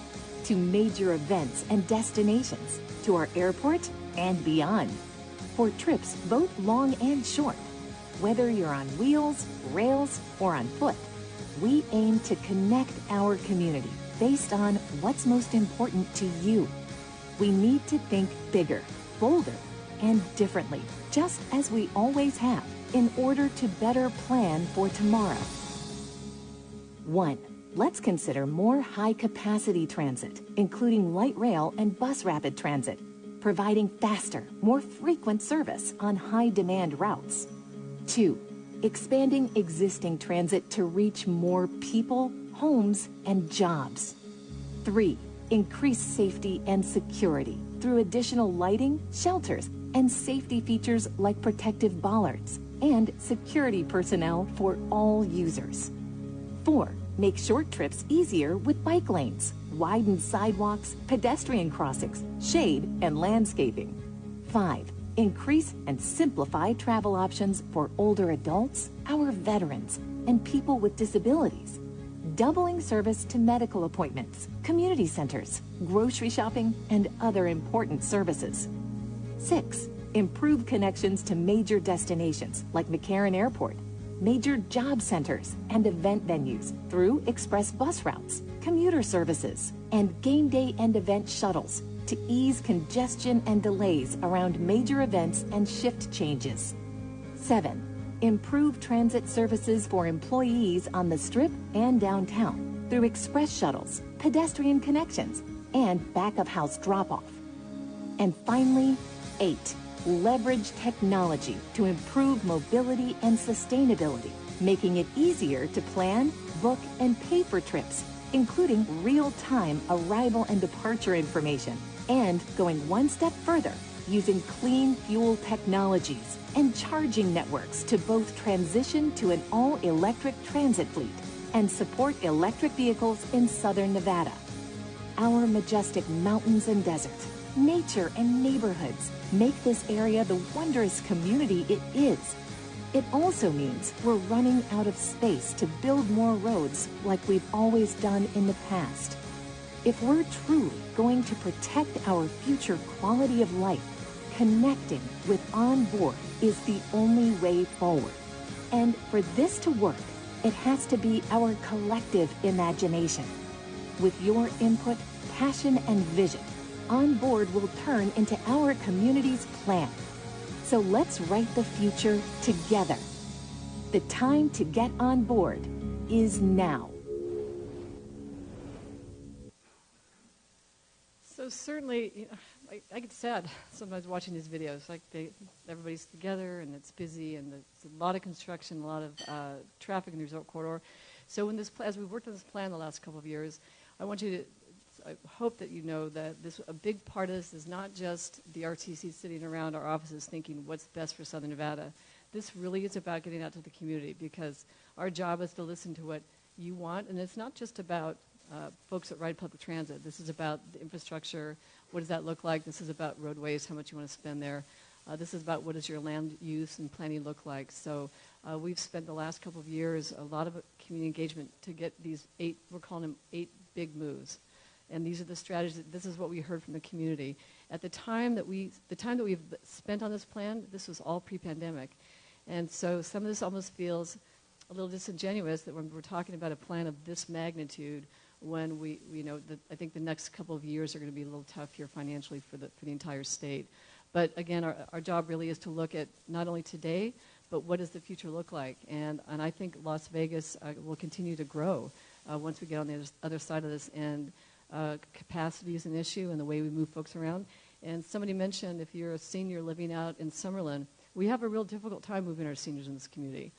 to major events and destinations, to our airport and beyond. For trips both long and short, whether you're on wheels, rails, or on foot, we aim to connect our community based on what's most important to you. We need to think bigger, bolder, and differently, just as we always have, in order to better plan for tomorrow. 1. Let's consider more high-capacity transit, including light rail and bus rapid transit, providing faster, more frequent service on high-demand routes. 2. Expanding existing transit to reach more people, homes, and jobs. 3. Increase safety and security through additional lighting, shelters, and safety features like protective bollards and security personnel for all users. 4. Make short trips easier with bike lanes, widened sidewalks, pedestrian crossings, shade, and landscaping. 5. Increase and simplify travel options for older adults, our veterans, and people with disabilities. Doubling service to medical appointments, community centers, grocery shopping, and other important services. 6. Improve connections to major destinations like McCarran Airport, major job centers, and event venues through express bus routes, commuter services, and game day and event shuttles to ease congestion and delays around major events and shift changes. 7. Improve transit services for employees on the Strip and downtown through express shuttles, pedestrian connections, and back-of-house drop-off. And finally, 8. Leverage technology to improve mobility and sustainability, making it easier to plan, book, and pay for trips, including real-time arrival and departure information, and going one step further, using clean fuel technologies and charging networks to both transition to an all-electric transit fleet and support electric vehicles in Southern Nevada. Our majestic mountains and deserts, nature and neighborhoods make this area the wondrous community it is. It also means we're running out of space to build more roads like we've always done in the past. If we're truly going to protect our future quality of life, connecting with On Board is the only way forward. And for this to work, it has to be our collective imagination. With your input, passion, and vision, On Board will turn into our community's plan. So let's write the future together. The time to get on board is now. certainly, I get sad sometimes watching these videos. Like everybody's together and it's busy and there's a lot of construction, a lot of traffic in the resort corridor. So when as we've worked on this plan the last couple of years, I hope that you know that a big part of this is not just the RTC sitting around our offices thinking what's best for Southern Nevada. This really is about getting out to the community, because our job is to listen to what you want, and it's not just about folks that ride public transit. This is about the infrastructure. What does that look like? This is about roadways, how much you want to spend there. This is about what does your land use and planning look like. So we've spent the last couple of years a lot of community engagement to get these we're calling them 8 big moves. And these are the strategies. This is what we heard from the community. At the time that we've spent on this plan, this was all pre-pandemic. And so some of this almost feels a little disingenuous that when we're talking about a plan of this magnitude, when I think the next couple of years are going to be a little tough here financially for the entire state. But again, our job really is to look at not only today, but what does the future look like? And I think Las Vegas will continue to grow once we get on the other side of this. And capacity is an issue and the way we move folks around. And somebody mentioned if you're a senior living out in Summerlin, we have a real difficult time moving our seniors in this community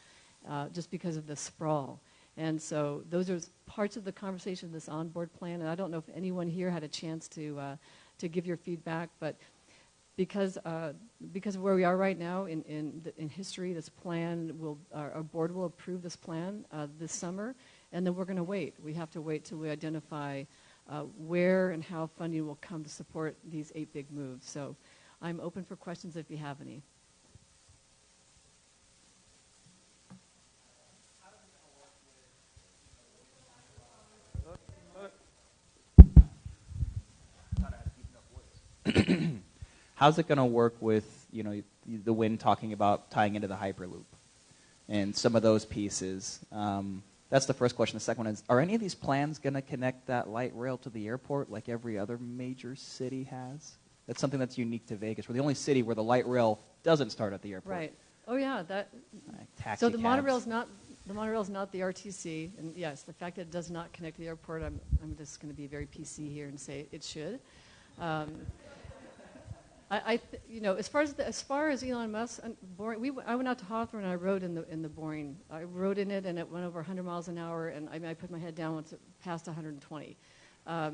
just because of the sprawl. And so those are parts of the conversation of this onboard plan. And I don't know if anyone here had a chance to give your feedback, but because of where we are right now in history, this plan our board will approve this plan this summer, and then we're going to wait. We have to wait till we identify where and how funding will come to support these 8 big moves. So I'm open for questions if you have any. How's it going to work with the wind talking about tying into the Hyperloop and some of those pieces? That's the first question. The second one is, are any of these plans going to connect that light rail to the airport like every other major city has? That's something that's unique to Vegas. We're the only city where the light rail doesn't start at the airport. Right. Oh yeah. Taxi so the cabs. monorail's not the RTC, and yes, the fact that it does not connect to the airport, I'm just going to be very PC here and say it should. As far as Elon Musk, I went out to Hawthorne and I rode in the Boring. I rode in it and it went over 100 miles an hour, and I put my head down once it passed 120. I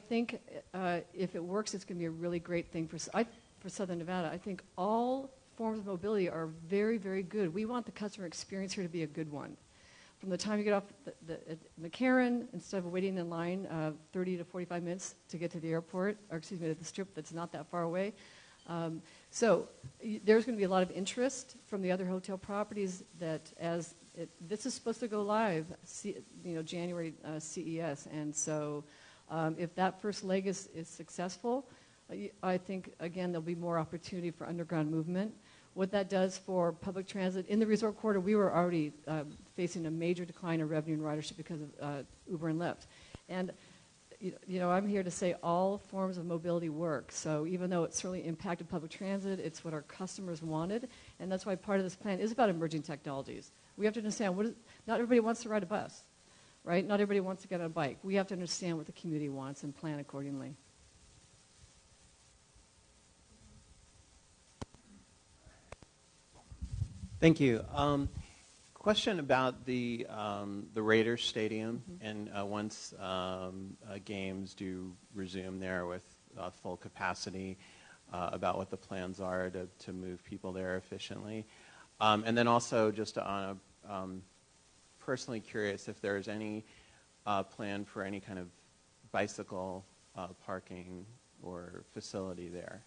think if it works, it's going to be a really great thing for Southern Nevada. I think all forms of mobility are very, very good. We want the customer experience here to be a good one. From the time you get off at McCarran, instead of waiting in line 30 to 45 minutes to get to the airport, or excuse me, to the Strip that's not that far away. So there's going to be a lot of interest from the other hotel properties that this is supposed to go live, January CES. And so if that first leg is successful, I think, again, there'll be more opportunity for underground movement. What that does for public transit, in the resort corridor, we were already facing a major decline in revenue and ridership because of Uber and Lyft. And I'm here to say all forms of mobility work. So even though it certainly impacted public transit, it's what our customers wanted. And that's why part of this plan is about emerging technologies. We have to understand not everybody wants to ride a bus, right? Not everybody wants to get on a bike. We have to understand what the community wants and plan accordingly. Thank you. Question about the Raiders Stadium, and once games do resume there with full capacity, about what the plans are to move people there efficiently, and then also just personally curious if there's any plan for any kind of bicycle parking or facility there.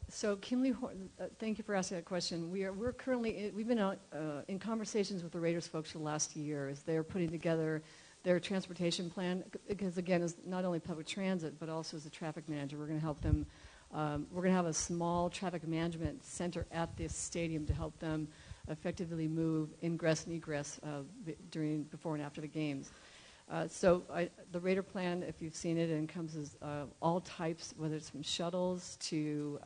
So Kimberly Horton, thank you for asking that question. We're currently, we've been in conversations with the Raiders folks for the last year as they're putting together their transportation plan, because again, it's not only public transit, but also as a traffic manager. We're going to help them, we're going to have a small traffic management center at this stadium to help them effectively move ingress and egress before and after the games. The Raider plan, if you've seen it, encompasses all types, whether it's from shuttles to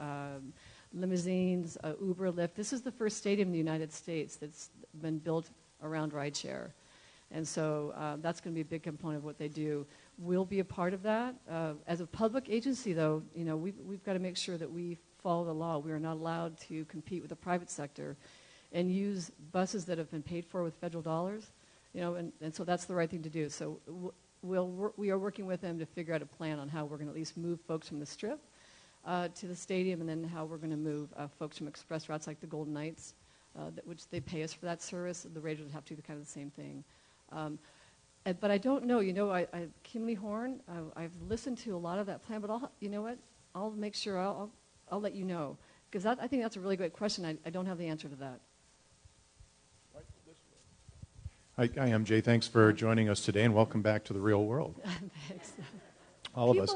limousines, Uber, Lyft. This is the first stadium in the United States that's been built around rideshare. And so that's going to be a big component of what they do. We'll be a part of that. As a public agency, though, we've got to make sure that we follow the law. We are not allowed to compete with the private sector and use buses that have been paid for with federal dollars. And so that's the right thing to do. So we are working with them to figure out a plan on how we're going to at least move folks from the Strip to the stadium, and then how we're going to move folks from express routes like the Golden Knights, which they pay us for that service. The Raiders would have to do kind of the same thing. But I don't know. Kimley Horn, I've listened to a lot of that plan, but I'll make sure I'll let you know, because I think that's a really great question. I don't have the answer to that. Hi, MJ. Thanks for joining us today, and welcome back to the real world. Thanks. All of us.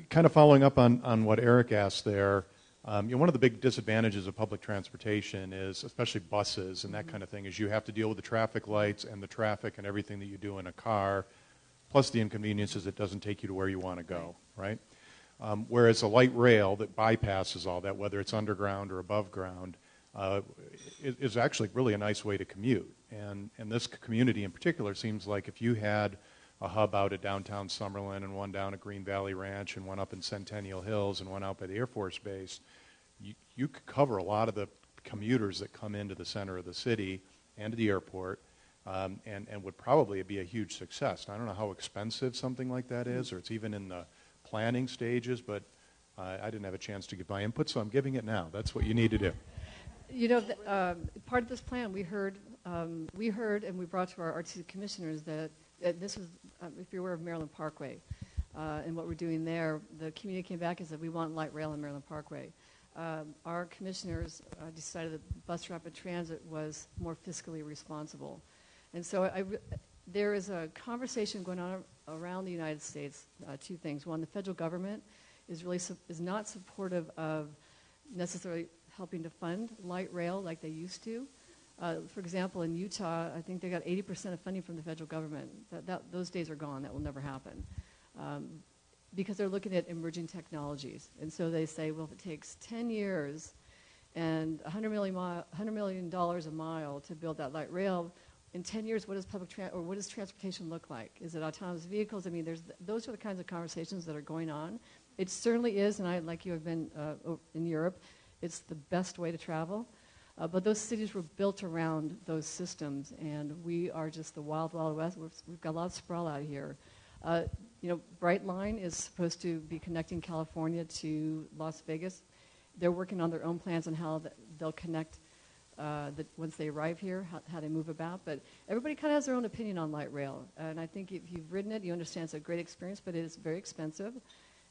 Kind of following up on what Eric asked there, one of the big disadvantages of public transportation is, especially buses and that kind of thing, is you have to deal with the traffic lights and the traffic and everything that you do in a car, plus the inconveniences it doesn't take you to where you want to go, right? Whereas a light rail that bypasses all that, whether it's underground or above ground, is actually really a nice way to commute. And this community in particular seems like if you had a hub out at downtown Summerlin and one down at Green Valley Ranch and one up in Centennial Hills and one out by the Air Force Base, you could cover a lot of the commuters that come into the center of the city and to the airport, and would probably be a huge success. And I don't know how expensive something like that is, or it's even in the planning stages, but I didn't have a chance to give my input, so I'm giving it now. That's what you need to do. Part of this plan, we heard and we brought to our RTC commissioners that this was, if you're aware of Maryland Parkway and what we're doing there, the community came back and said, we want light rail in Maryland Parkway. Our commissioners decided that bus rapid transit was more fiscally responsible. And so there is a conversation going on around the United States, two things. One, the federal government is not supportive of necessarily helping to fund light rail like they used to. For example, in Utah, I think they got 80% of funding from the federal government. Those days are gone. That will never happen. Because they're looking at emerging technologies. And so they say, well, if it takes 10 years and $100 million a mile to build that light rail, in 10 years, what does transportation look like? Is it autonomous vehicles? I mean, those are the kinds of conversations that are going on. It certainly is, and I, like you, have been in Europe, it's the best way to travel. But those cities were built around those systems, and we are just the wild, wild west. We've got a lot of sprawl out here. Brightline is supposed to be connecting California to Las Vegas. They're working on their own plans on how they'll connect once they arrive here, how they move about. But everybody kind of has their own opinion on light rail. And I think if you've ridden it, you understand it's a great experience, but it is very expensive.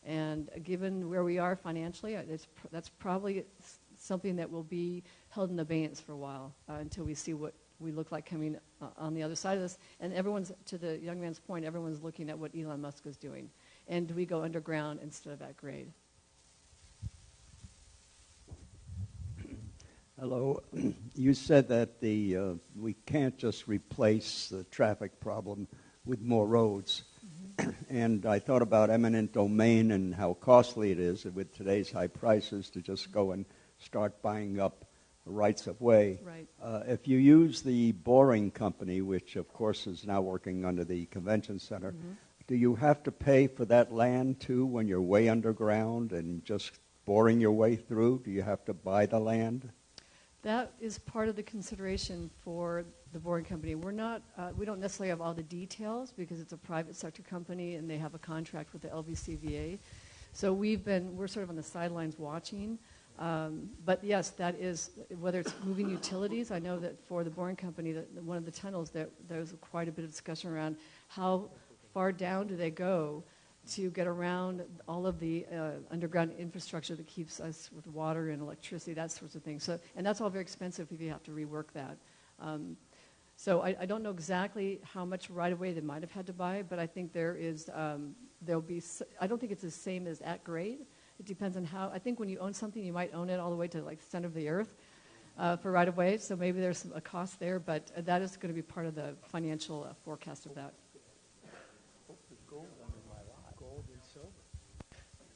And given where we are financially, that's probably something that will be held in abeyance for a while until we see what we look like coming on the other side of this. And to the young man's point, everyone's looking at what Elon Musk is doing. And do we go underground instead of at grade? Hello. You said that we can't just replace the traffic problem with more roads. And I thought about eminent domain and how costly it is with today's high prices to just go and start buying up rights of way. Right. If you use the boring company, which of course is now working under the convention center, do you have to pay for that land too when you're way underground and just boring your way through? Do you have to buy the land? That is part of the consideration for the boring company. We don't necessarily have all the details because it's a private sector company and they have a contract with the LVCVA. So we're sort of on the sidelines watching. But yes, that is, whether it's moving utilities, I know that for the boring company, one of the tunnels, there's quite a bit of discussion around how far down do they go to get around all of the underground infrastructure that keeps us with water and electricity, that sorts of things. And that's all very expensive if you have to rework that. So I don't know exactly how much right-of-way they might have had to buy, but I think there'll be, I don't think it's the same as at grade. It depends on how, I think when you own something, you might own it all the way to like the center of the earth for right-of-way, so maybe there's a cost there, but that is going to be part of the financial forecast of that.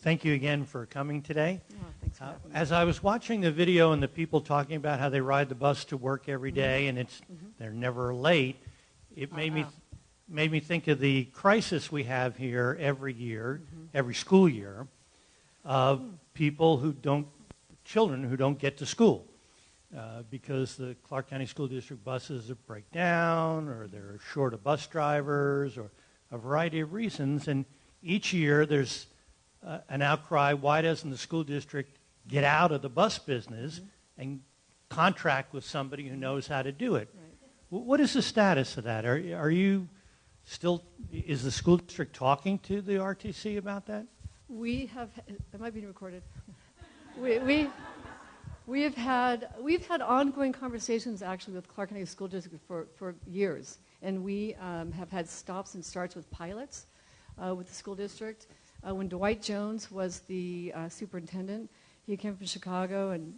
Thank you again for coming today. Oh, thanks for having me. As I was watching the video and the people talking about how they ride the bus to work every day and they're never late, it made me think of the crisis we have here every year, every school year, of children who don't get to school because the Clark County School District buses break down, or they're short of bus drivers, or a variety of reasons. And each year there's an outcry: why doesn't the school district get out of the bus business and contract with somebody who knows how to do it? Right. What is the status of that? Are you still? Is the school district talking to the RTC about that? We have. Am I being recorded? We've had ongoing conversations actually with Clark County School District for years, and we have had stops and starts with pilots with the school district. When Dwight Jones was the superintendent, he came from Chicago, and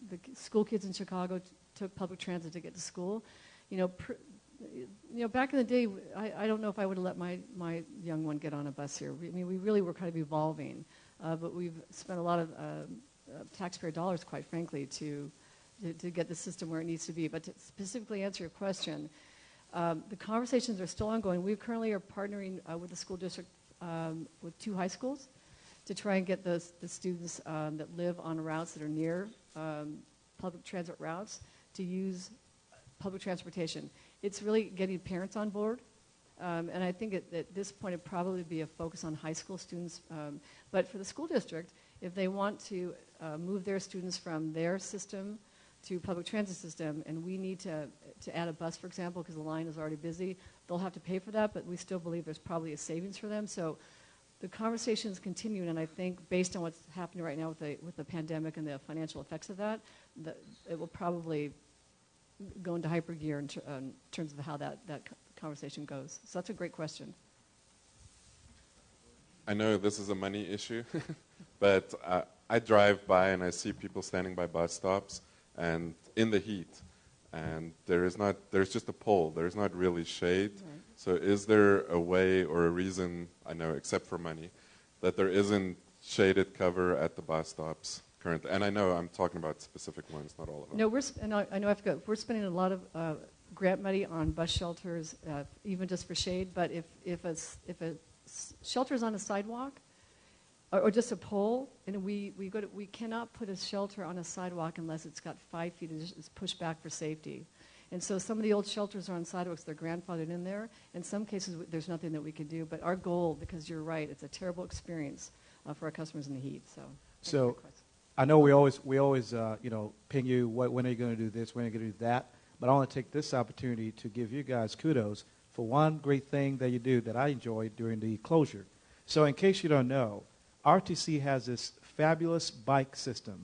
the school kids in Chicago took public transit to get to school. Back in the day, I don't know if I would have let my young one get on a bus here. We really were kind of evolving, but we've spent a lot of taxpayer dollars, quite frankly, to get the system where it needs to be. But to specifically answer your question, the conversations are still ongoing. We currently are partnering with the school district with 2 high schools to try and get the students that live on routes that are near public transit routes to use public transportation. It's really getting parents on board. And I think at this point it'd probably be a focus on high school students. But for the school district, if they want to move their students from their system to public transit system, and we need to add a bus, for example, because the line is already busy, they'll have to pay for that, but we still believe there's probably a savings for them. So the conversations continue, and I think based on what's happening right now with the pandemic and the financial effects of that, it will probably go into hyper gear in terms of how that conversation goes. So that's a great question. I know this is a money issue, but I drive by and I see people standing by bus stops and in the heat, and there's just a pole. There's not really shade. Right. So is there a way or a reason, I know except for money, that there isn't shaded cover at the bus stops currently? And I know I'm talking about specific ones, not all of them. No, I know we're spending a lot of grant money on bus shelters, even just for shade. But if a shelter is on a sidewalk, or just a pole, and we cannot put a shelter on a sidewalk unless it's got 5 feet and it's pushed back for safety. And so some of the old shelters are on sidewalks, they're grandfathered in there. In some cases, there's nothing that we can do. But our goal, because you're right, it's a terrible experience for our customers in the heat. So I know we always ping you, when are you going to do this, when are you going to do that? But I want to take this opportunity to give you guys kudos for one great thing that you do that I enjoyed during the closure. So in case you don't know, RTC has this fabulous bike system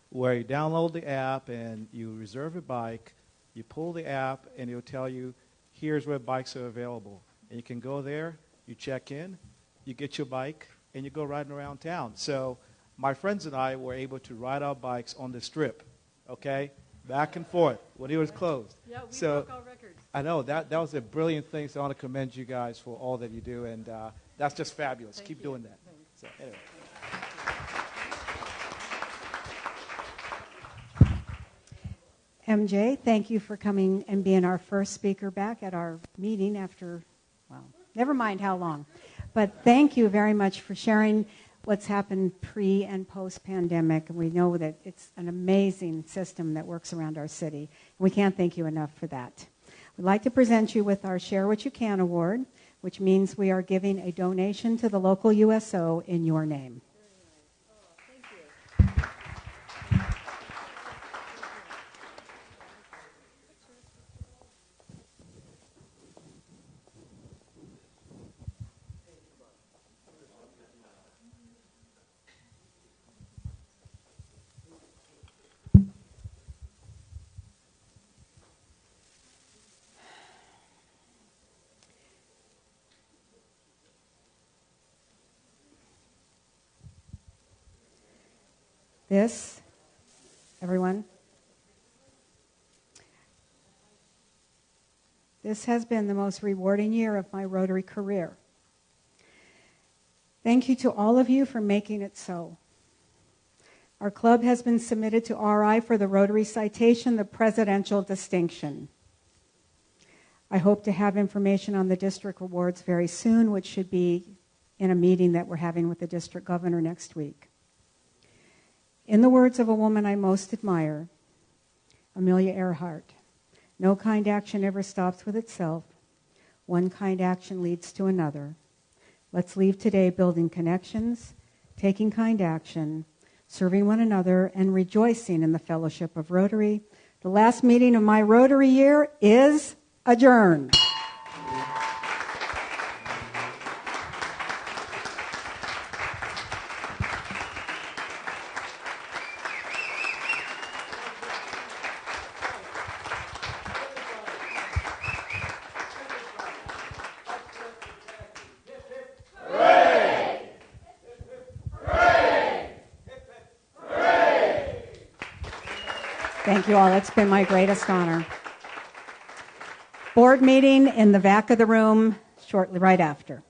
where you download the app and you reserve a bike, you pull the app, and it'll tell you, here's where bikes are available. And you can go there, you check in, you get your bike, and you go riding around town. So my friends and I were able to ride our bikes on the Strip, okay, back and forth when it was closed. Yeah, we broke our records. I know, that was a brilliant thing, so I want to commend you guys for all that you do, and that's just fabulous. Keep doing that. So, anyway. MJ, thank you for coming and being our first speaker back at our meeting after, well, never mind how long. But thank you very much for sharing what's happened pre and post-pandemic. And we know that it's an amazing system that works around our city. And we can't thank you enough for that. We'd like to present you with our Share What You Can Award, which means we are giving a donation to the local USO in your name. This, everyone, this has been the most rewarding year of my Rotary career. Thank you to all of you for making it so. Our club has been submitted to RI for the Rotary Citation, the Presidential Distinction. I hope to have information on the district awards very soon, which should be in a meeting that we're having with the district governor next week. In the words of a woman I most admire, Amelia Earhart, no kind action ever stops with itself. One kind action leads to another. Let's leave today building connections, taking kind action, serving one another, and rejoicing in the fellowship of Rotary. The last meeting of my Rotary year is adjourned. Thank you all. It's been my greatest honor. Board meeting in the back of the room shortly right after.